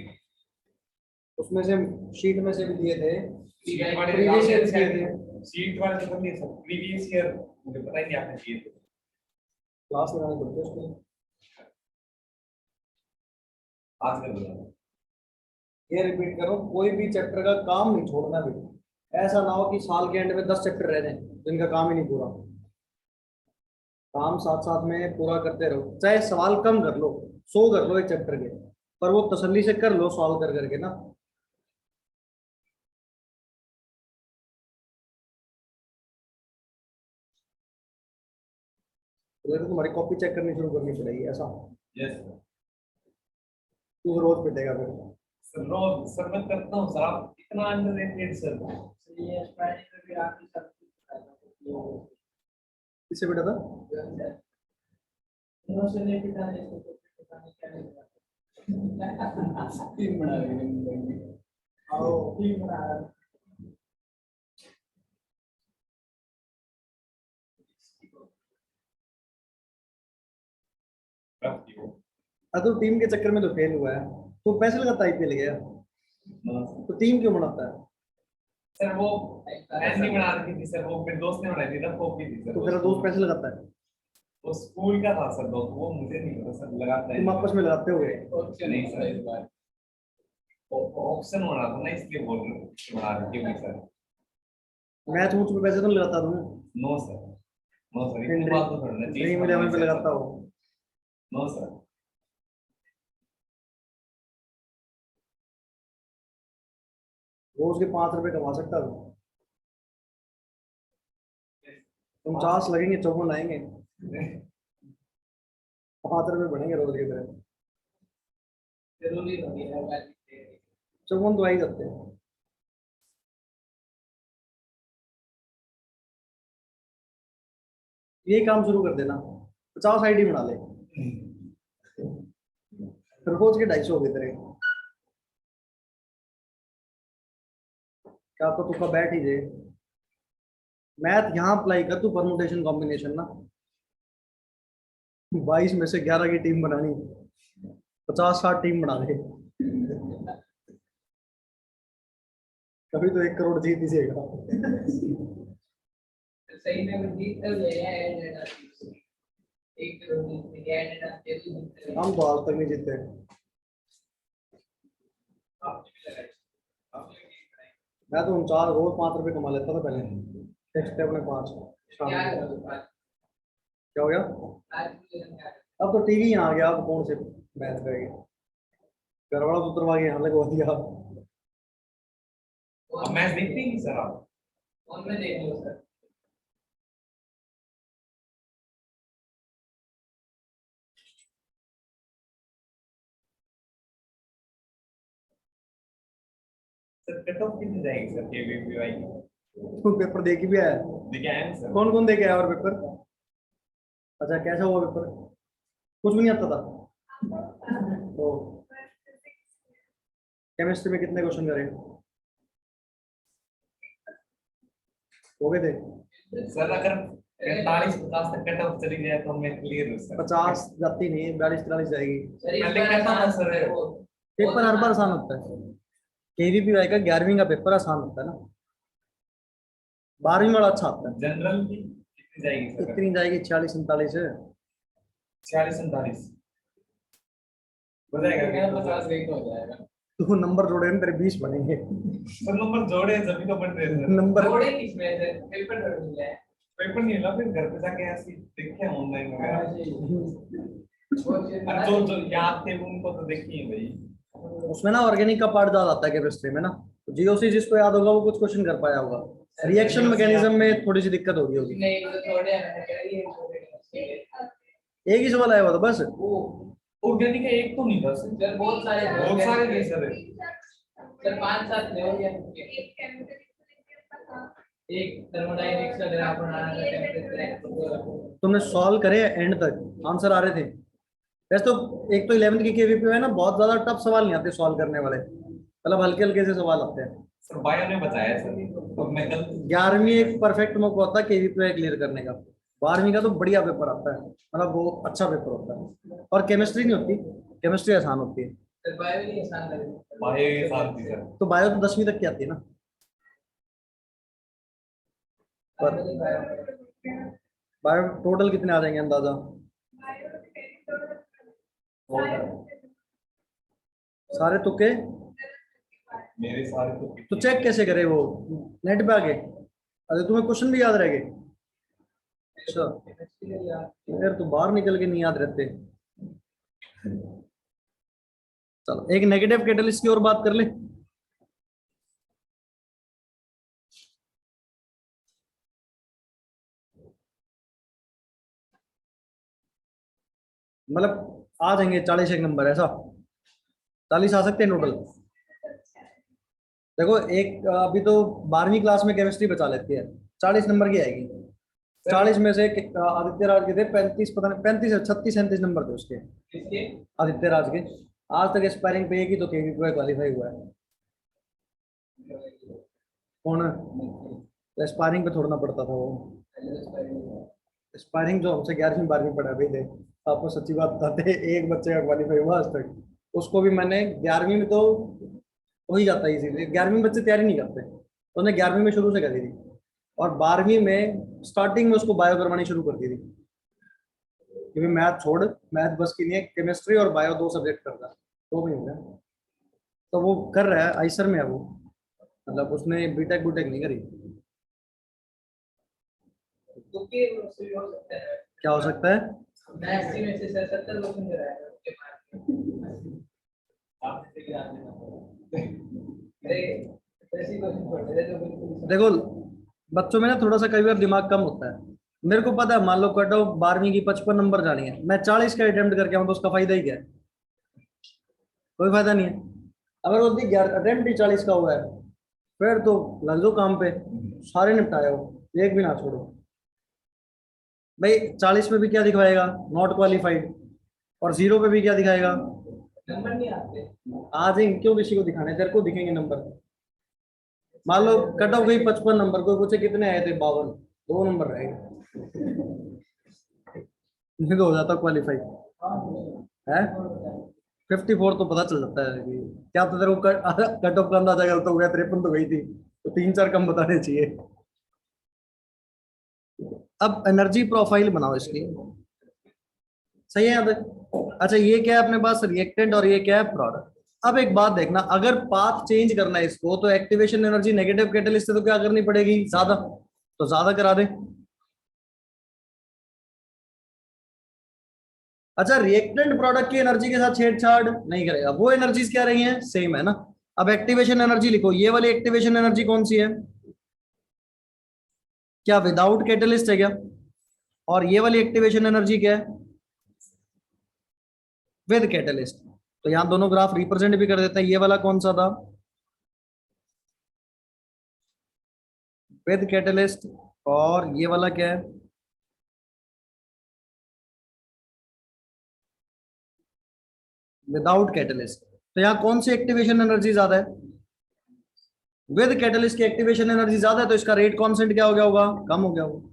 उसमें से शीट में से भी दिए थे, सीट वाले प्रीवियस ईयर दिए थे, सीट वाले तो नहीं सब प्रीवियस ईयर मुझे पता ही नहीं आपने दिए थे। क्लास लगाने पड़ते हैं उसमें। आज कर दिया। ये रिपीट करो, कोई भी चैप्टर का काम नहीं छोड़ना भी। ऐसा ना हो कि साल के एंड में 10 चैप्टर रह जाएं जिनका काम ही नहीं पूरा। काम साथ साथ में पूरा करते रहो, चाहे सवाल कम कर लो, 100 कर लो एक चैप्टर के, पर वो तसल्ली से कर लो सॉल्व कर करके ना। तो तुम्हारी कॉपी चेक करनी शुरू करनी पड़ेगी ऐसा। यस तू रोज पिटेगा फिर। सर। रोज सर मैं करता हूँ सर, आप इतना अंडररेटेड सर। ये स्ट्राइक में भी आपकी सब किससे बेटा था, इमोशनली पिटा है इसको, तो पता नहीं क्या है। टीम बना रहे हैं। आओ ठीक बना रहा है। तो टीम के चक्कर में तो फेल हुआ है, तो पैसे लगाता आईपीएल गया, तो टीम क्यों बनाता है। सर वो मैं नहीं बना रही थी सर, वो मेरे दोस्त ने बनाई थी ना, कॉपी थी सर। तो तेरा दोस्त पैसे लगाता है, वो स्कूल का था सर दोस्त, वो मुझे नहीं पता सर, लगाता है। तुम आपस में लगाते हो। ऑप्शन नहीं सर इस बार, ऑप्शन हो रहा था ना इसलिए बोल रहे थे बना रही थी सर। मैच मूच में पैसे तो नहीं लगाता तुम। नो सर, नो सर, इतनी बात तो करना ड्रीम इलेवन पे लगाता हो। No sir. रोज के 5 रुपए कमा सकता है, 49 लगेंगे 54 आएंगे, 5 रुपए बढ़ेंगे रोज के तरह, जरूरी नहीं है वैसे। 54 तो आ ही जाते हैं। ये काम शुरू कर देना, 50 आईडी बना ले, रोज के 250 हो गए तेरे। क्या तो तुका बैठ ही जाए, मैथ यहाँ अप्लाई कर तू, परमुटेशन कॉम्बिनेशन ना, 22 में से 11 की टीम बनानी, 50-60 टीम बना ले, कभी तो 1 करोड़ जीत ही जाएगा। सही में जीत तो ले आया है, एक करोड़ जीत गया है ना, तेरी हम तो आज तक नहीं जीते। मैं तो 49 रोज 5 रुपए कमा लेता था पहले, फिक्स थे अपने 5 शाम क्या को। करोगे आज? क्या हो गया, आज मुझे क्या अब तो टीवी यहाँ आ गया, अब कौन से मैथ का ही गड़बड़ा तो उतरवा के यहाँ लगवा दिया। अब मैच देखते ही नहीं सर आप? फोन में देख लो सर। सर कट ऑफ कितनी जाएगी सर केवीपीवाई की? तू पेपर दे के भी आया? देखिए आए ना सर। कौन कौन दे के आया और पेपर? अच्छा कैसा हुआ पेपर? कुछ भी नहीं आता था तो? केमिस्ट्री में कितने क्वेश्चन करे हो गए थे? सर अगर 45-50 तक कट ऑफ चली जाए तो हमें क्लियर हो सर। 50 जाती नहीं, 42-43 जाएगी। सर इस पहले बार कहता था आसान सर। है वो। पेपर हर बार आसान होता है। केवीपीवाई का 11वीं का पेपर आसान होता है ना, 12वीं वाला अच्छा आता है। जनरल की कितनी जाएगी सर? कितनी जाएगी? 46-47 है। 46-47 हो जाएगा मेरा क्या? 50 एक हो जाएगा। तू नंबर जोड़े ना, तेरे 20 बनेंगे। सर नंबर जोड़े जब तो बन रहे हैं सर। नंबर थोड़े किसमें से पेपर कर मिला है। पेपर नहीं मिला, फिर घर पे जाके ऐसे देखे ऑनलाइन वगैरह। अरे जो जो याद थे उनको तो देखिए भाई। उसमें ना ऑर्गेनिक का पार्ट ज्यादा आता है केमिस्ट्री में ना, तो जीओसी जिसको याद होगा वो कुछ क्वेश्चन कर पाया होगा। रिएक्शन मैकेनिज्म में थोड़ी सी दिक्कत हो रही होगी। नहीं तो थोड़े मैंने कह दिए। एक ही सवाल आया हुआ था बस। वो ऑर्गेनिक का एक तो नहीं था सर। सर बहुत सारे बहुत सारे थे सर। सर 5-7 ले हो गया। एक थर्मोडायनेमिक्स का ग्राफ बनाना था, टेम्परेचर। तुमने सॉल्व करे एंड तक आंसर आ रहे थे? वैसे तो एक तो 11वीं की केवीपी है ना, बहुत ज्यादा टफ सवाल नहीं आते सॉल्व करने वाले, मतलब हल्के हल्के से सवाल आते हैं। सर बायो ने बताया सर, तो मैं कल 11वीं एक परफेक्ट मौका होता है केवीपी क्लियर करने का। 12वीं का तो बढ़िया पेपर आता है, मतलब वो अच्छा पेपर होता है। और केमिस्ट्री नहीं होती, केमिस्ट्री आसान होती है। सर बायो नहीं आसान लगे। बायो के साथ थी सर। तो बायो तो 10वीं तक की आती है ना। पर बायो टोटल कितने आ जाएंगे अंदाजा? सारे तुक्के? मेरे सारे तो चेक कैसे करे वो? नेट पे आके? अरे तुम्हें क्वेश्चन भी याद रह गए? अच्छा यार तो बाहर निकल के नहीं याद रहते। चलो एक नेगेटिव कैटलिस्ट की और बात कर ले। मतलब आ जाएंगे 40 एक नंबर ऐसा? 40 आ सकते हैं टोटल? देखो एक अभी तो 12वीं क्लास में केमिस्ट्री बचा लेती है, 40 नंबर की आएगी। 40 में से आदित्य राज के थे 35, पता नहीं 35 36 37 नंबर थे उसके, किसके? आदित्य राज के। आज तक स्पायरिंग पे एक ही तो केवीपी क्वालिफाई हुआ है। कौन? स्पायरिंग पे छोड़ना पड़ता था वो। स्पायरिंग जो हमसे 11वीं 12वीं पढ़ा भी थे, आपको सच्ची बात बताते हैं, एक बच्चे का क्वालिफाई हुआ आज तक। उसको भी मैंने 11वीं में तो हो ही जाता है इजीली, 11वीं में बच्चे तैयारी नहीं करते, तो उन्हें 11वीं में शुरू से करी थी। और 12वीं में स्टार्टिंग में उसको बायो करवानी शुरू कर दी थी, क्योंकि मैथ छोड़, मैथ बस की नहीं है, केमिस्ट्री और बायो 2 सब्जेक्ट करता है, तो भी हो गया। तो वो कर रहा है, आइसर में है वो, मतलब उसने बीटेक बूटेक नहीं करी। तुक्के से भी हो सकता है। क्या हो सकता है? मैं 80 में से 70 क्वेश्चन दे रहा है उसके मार्क। आप से क्या अरे ऐसी क्वेश्चन पढ़ रहे तो बिल्कुल। देखो बच्चों में ना थोड़ा सा कई बार दिमाग कम होता है। मेरे को पता है, मान लो कट ऑफ 12वीं की 55 नंबर जानी है, मैं 40 का अटेम्प्ट करके आऊँ तो उसका फायदा ही क्या है? कोई फायदा नहीं है। अगर वो अटेम्प्ट ही 40 का हुआ है, फिर तो लग दो काम पे, सारे निपटाए हो, एक भी ना छोड़ो। भाई 40 पे भी क्या दिखाएगा? Not qualified. और 0 पे भी क्या दिखाएगा? नंबर नहीं आते। आ जाएंगे, क्यों किसी को दिखाने, तेरे को दिखेंगे नंबर। मान लो कट ऑफ गई 55 नंबर, कोई पूछे कितने आए थे? 52, 2 नंबर रहेंगे, नहीं तो हो जाता क्वालिफाई है। 54 तो पता चल जाता है कि क्या, तो तेरे को कट ऑफ का अंदाजा गलत हो गया, 53 तो गई थी, तो 3-4 कम बताने चाहिए। अब एनर्जी प्रोफाइल बनाओ इसकी, सही है याद? अच्छा ये क्या है अपने पास? रिएक्टेंट, और ये क्या है? प्रोडक्ट। अब एक बात देखना, अगर पाथ चेंज करना है इसको, तो एक्टिवेशन एनर्जी नेगेटिव कैटलिस्ट से तो क्या करनी पड़ेगी? ज्यादा, तो ज्यादा करा दे। अच्छा, रिएक्टेंट प्रोडक्ट की एनर्जी के साथ छेड़छाड़ नहीं करेगा, वो एनर्जीज क्या रही हैं, सेम है ना। अब एक्टिवेशन एनर्जी लिखो, ये वाली एक्टिवेशन एनर्जी कौन सी है, क्या विदाउट कैटलिस्ट है क्या, और ये वाली एक्टिवेशन एनर्जी क्या है, विद कैटलिस्ट। तो यहां दोनों ग्राफ रिप्रेजेंट भी कर देते हैं, ये वाला कौन सा था, विद कैटलिस्ट, और ये वाला क्या है, विदाउट कैटलिस्ट। तो यहाँ कौन सी एक्टिवेशन एनर्जी ज्यादा है, विद कैटलिस्ट की एक्टिवेशन एनर्जी ज्यादा है, तो इसका रेट कांस्टेंट क्या हो गया होगा, कम हो गया होगा,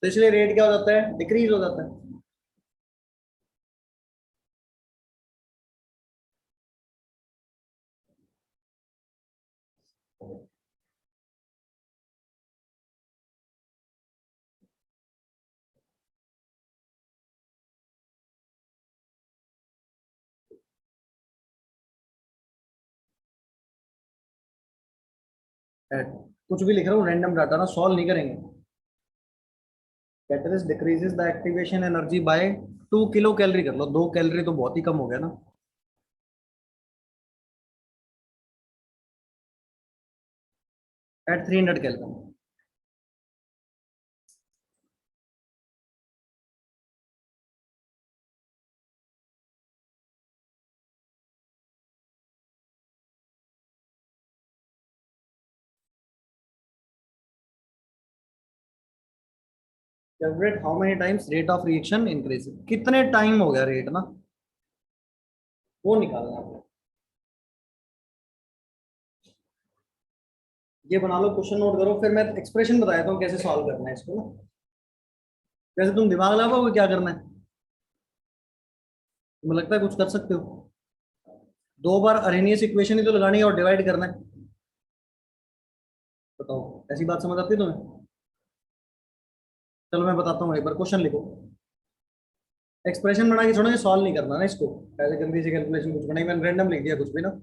तो इसलिए रेट क्या हो जाता है, डिक्रीज हो जाता है। कुछ भी लिख रहा हूँ रैंडम डाटा ना, सॉल्व नहीं करेंगे। Catalyst decreases the activation energy by 2 kilo calorie, कर लो, 2 कैलोरी तो बहुत ही कम हो गया ना। At 300 kelvin. Calculate how many times rate of reaction increase, कितने टाइम हो गया रेट ना, वो निकालना है आपको। ये बना लो, क्वेश्चन नोट करो, फिर मैं एक्सप्रेशन बता देता हूँ कैसे सॉल्व करना है इसको ना। वैसे तुम दिमाग लगाओगे क्या करना है, तुम्हें लगता है कुछ कर सकते हो, 2 बार अरेनियस इक्वेशन ही तो लगानी है और डिवाइड करना है। बताओ, ऐसी बात समझ आती है तुम्हें। चलो मैं बताता हूँ, एक बार क्वेश्चन लिखो, एक्सप्रेशन बना के छोड़ो, ये सॉल्व नहीं करना ना इसको, पहले गंदी सी कैलकुलेशन कुछ बनाई, मैंने रैंडम लिख दिया कुछ भी ना।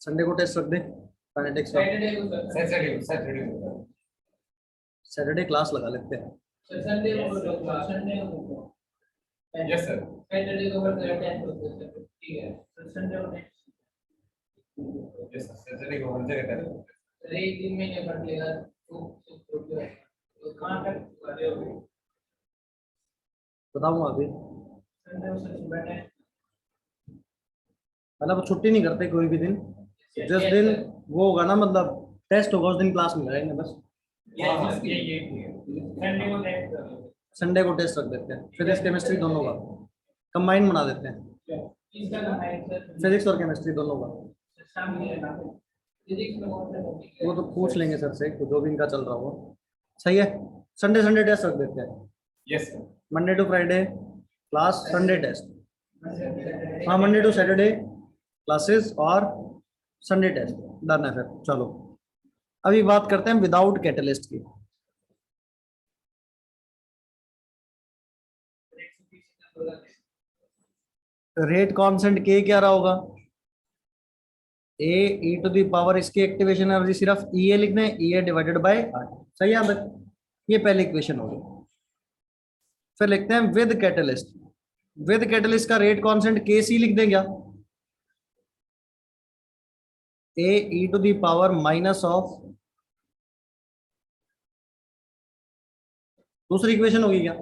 संडे को टेस्ट रख दे काइनेटिक्स का, सैटरडे को सर, सैटरडे सैटरडे को सैटरडे क्लास लगा लेते हैं। संडे को, संडे को, यस सर। सैटरडे को कर टेस्ट होते हैं सर, ठीक है सर, संडे को नेक्स्ट, यस सर, सैटरडे को हर जगह टेस्ट। सर एक दिन में नहीं कर लेगा तो कहाँ तक कर रहे हो, बताऊँ अभी, संडे को सर बैठे हैं, मतलब छुट्टी नहीं करते कोई भी दिन, जिस दिन वो होगा ना, मतलब टेस्ट होगा उस दिन क्लास में रहेंगे बस। ये संडे को टेस्ट कर लो, संडे को टेस्ट रख देते हैं, फिजिक्स केमिस्ट्री दोनों का कंबाइन बना देते हैं, इसका ना है सर, फिजिक्स और केमिस्ट्री दोनों का। शाम में लेना फिजिक्स में कौन सा टॉपिक है, वो तो पूछ लेंगे सर से, जो भी इनका चल रहा हो। सही है, संडे संडे टेस्ट रख देते हैं, yes sir. Monday to Friday class, Sunday test, हाँ मंडे टू सैटरडे क्लासेस और संडे टेस्ट, डन है फिर। चलो अभी बात करते हैं विदाउट कैटलिस्ट की। रेट कांस्टेंट के क्या रहा होगा, A E to the power, इसकी एक्टिवेशन एनर्जी सिर्फ ई ए लिखना है, E A divided by R. सही है, ये पहली इक्वेशन होगी। फिर लिखते हैं विद कैटलिस्ट, विद कैटलिस्ट का रेट कांस्टेंट के सी लिख दें क्या, A E to the power minus of, दूसरी इक्वेशन होगी क्या।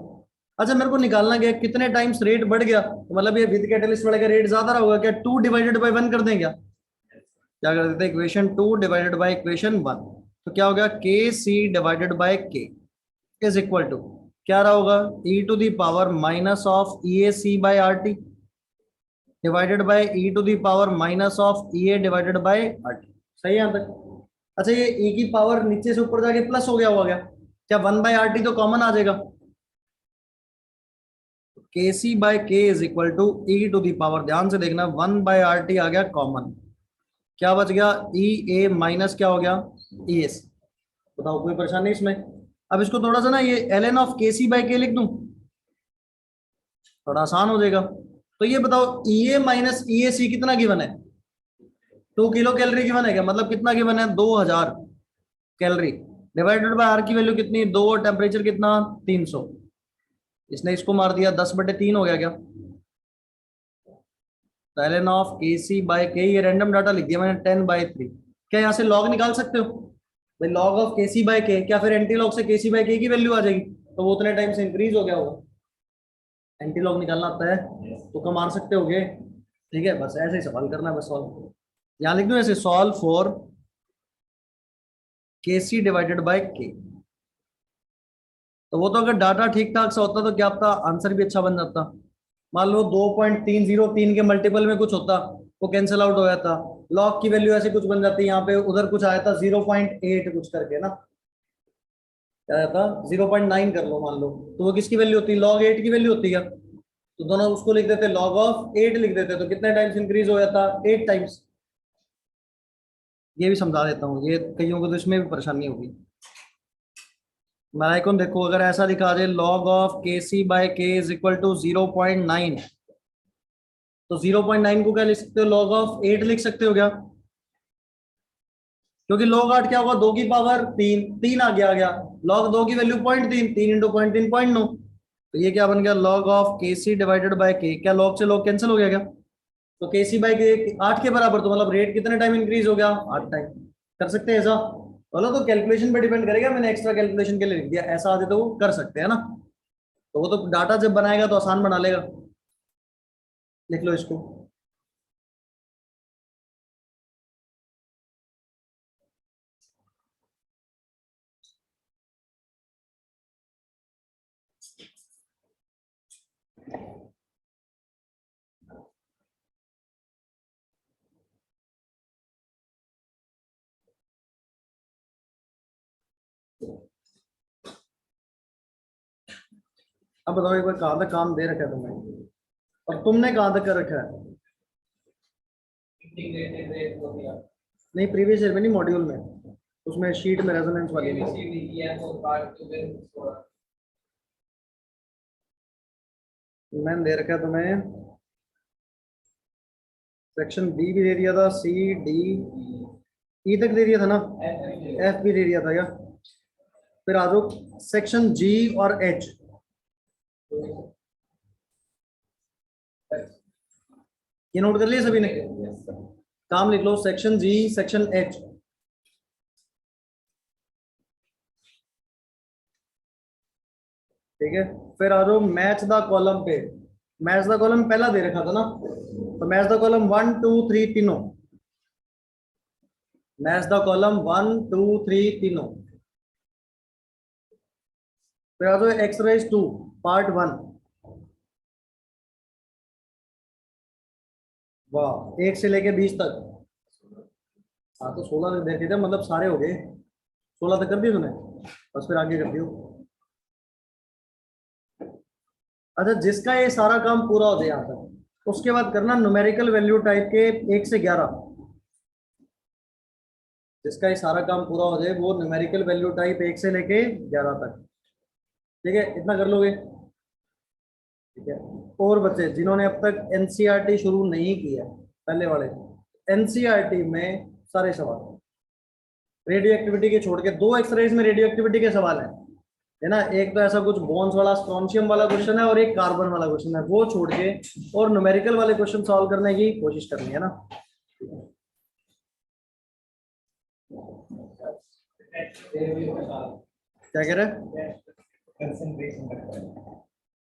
अच्छा मेरे को निकालना क्या है, कितने टाइम्स रेट बढ़ गया, तो मतलब ये विद कैटलिस्ट बढ़ेगा, रेट ज्यादा रहा होगा क्या, 2 डिवाइडेड बाय 1 कर दें क्या, क्या कर देते हैं, इक्वेशन 2 डिवाइडेड बाय इक्वेशन 1, तो क्या हो गया, K C divided by K is equal to क्या रहा होगा, e to the power minus of E A C by R T divided by e to the power minus of E A divided by R T. सही है यहाँ तक। अच्छा ये ई की पावर नीचे से ऊपर जाके प्लस हो गया, हुआ क्या, क्या 1 बाय आर टी तो कॉमन आ जाएगा, K C by K is equal to E to the power, ध्यान से देखना, 1/RT आ गया कॉमन, क्या बच गया, ई ए माइनस क्या हो गया, ई एस। बताओ कोई परेशानी इसमें? अब इसको थोड़ा सा ना ये ln ऑफ के सी बाय के लिख दूं, थोड़ा आसान हो जाएगा। तो ये बताओ ई ए माइनस ई ए सी कितना गिवन है, 2 किलो कैलोरी गिवन है क्या, मतलब कितना गिवन है, 2000 कैलोरी, डिवाइडेड बाय आर की वैल्यू कितनी, 2 और टेम्परेचर कितना 300। इसने इसको मार दिया, 10/3 हो गया क्या। तो ln ऑफ के सी बाय के, ये रैंडम डाटा लिख दिया मैंने 10/3। क्या यहाँ से लॉग निकाल सकते हो भाई, लॉग ऑफ के सी बाय के, क्या फिर एंटी लॉग से के सी बाय के की वैल्यू आ जाएगी, तो वो उतने टाइम से इंक्रीज हो गया होगा। एंटी लॉग निकालना आता है तो कम मार सकते होगे, ठीक है, बस ऐसे ही सवाल करना है, बस सॉल्व यहाँ लिख दूं ऐसे, सॉल्व फॉर के सी डिवाइडेड बाय के। तो वो तो अगर डाटा ठीक ठाक सा होता तो क्या आपका आंसर भी अच्छा बन जाता। मान लो 2.303 के मल्टीपल में कुछ होता, वो कैंसिल आउट हो जाता, लॉग की वैल्यू ऐसे कुछ बन जाती, यहाँ पे उधर कुछ आया था 0.8 कुछ करके ना, क्या आया था 0.9 कर लो मान लो, तो वो किसकी वैल्यू होती है, log 8 की वैल्यू होती है। तो दोनों उसको लिख देते, log ऑफ 8 लिख देते, तो कितने टाइम्स इंक्रीज हो जाता, 8 टाइम्स। ये भी समझा देता हूँ, ये कईयों को तो इसमें भी परेशानी होगी। मैं देखो, अगर ऐसा दिखा दे log ऑफ के C by K is equal to 0.9, तो 0.9 को क्या लिख सकते हो, log ऑफ 8 लिख सकते हो क्या, क्योंकि log 8 क्या होगा, 2 की पावर 3, 3 आ गया, log 2 की वैल्यू 0.3, 3 इंटू 0.3 0.9, तो ये क्या बन गया, log ऑफ के सी डिवाइडेड बाय के, क्या log से log कैंसिल हो गया क्या, तो के सी बाय के 8 के बराबर, तो मतलब रेट कितने टाइम इंक्रीज हो गया, 8 टाइम। कर सकते हैं ऐसा, बोलो तो कैलकुलेशन पे डिपेंड करेगा, मैंने एक्स्ट्रा कैलकुलेशन के लिए लिख दिया, ऐसा आते तो वो कर सकते हैं ना, तो वो तो डाटा जब बनाएगा तो आसान बना लेगा। लिख लो इसको, अब बताओ एक बार, कहाँ तक काम दे रखा है तुम्हें, और तुमने कहाँ तक कर रखा है। इंटीग्रेटेड रेट हो गया, नहीं प्रीवियस ईयर में नहीं, मॉड्यूल में, उसमें शीट में रेजोनेंस वाली में। एबीसीडी किया तो पार्ट 2 में थोड़ा मैंने दे रखा है तुम्हें, सेक्शन बी भी दे दिया था, सी डी ई तक दे दिया था ना, एफ भी दे दिया था क्या। फिर आ जाओ सेक्शन जी और एच, ये नोट कर लिया सभी ने, काम लिख लो, सेक्शन जी सेक्शन एच, ठीक है। फिर आ जाओ मैच द कॉलम पे, मैच द कॉलम पहला दे रखा था ना, तो मैच द कॉलम 1 2 3 तीनों, मैच द कॉलम 1 2 3 तीनों। फिर आ जाओ एक्सरसाइज 2 पार्ट 1, वाह 1 से लेके 20 तक, हाँ तो 16 तक देखे थे, मतलब सारे हो गए, 16 तक कर दिए तूने, बस फिर आगे कर दियो। अच्छा, जिसका ये सारा काम पूरा हो जाए यहाँ तक, उसके बाद करना न्यूमेरिकल वैल्यू टाइप के 1 से 11, जिसका ये सारा काम पूरा हो जाए वो न्यूमेरिकल वैल्यू टाइप 1 से लेके 11 तक, ठीक है, इतना कर लोगे, ठीक है। और बच्चे जिन्होंने अब तक एनसीईआरटी शुरू नहीं किया, पहले वाले, एनसीईआरटी में सारे सवाल रेडियो एक्टिविटी के छोड़ के, 2 एक्सरसाइज में रेडियो एक्टिविटी के सवाल है ना, एक तो ऐसा कुछ बोन्स वाला स्ट्रोंशियम वाला क्वेश्चन है, और एक कार्बन वाला क्वेश्चन है, वो छोड़ के और न्यूमेरिकल वाले क्वेश्चन सॉल्व करने की कोशिश करनी है ना। क्या कह रहे हैं, कंसंट्रेशन रखता है।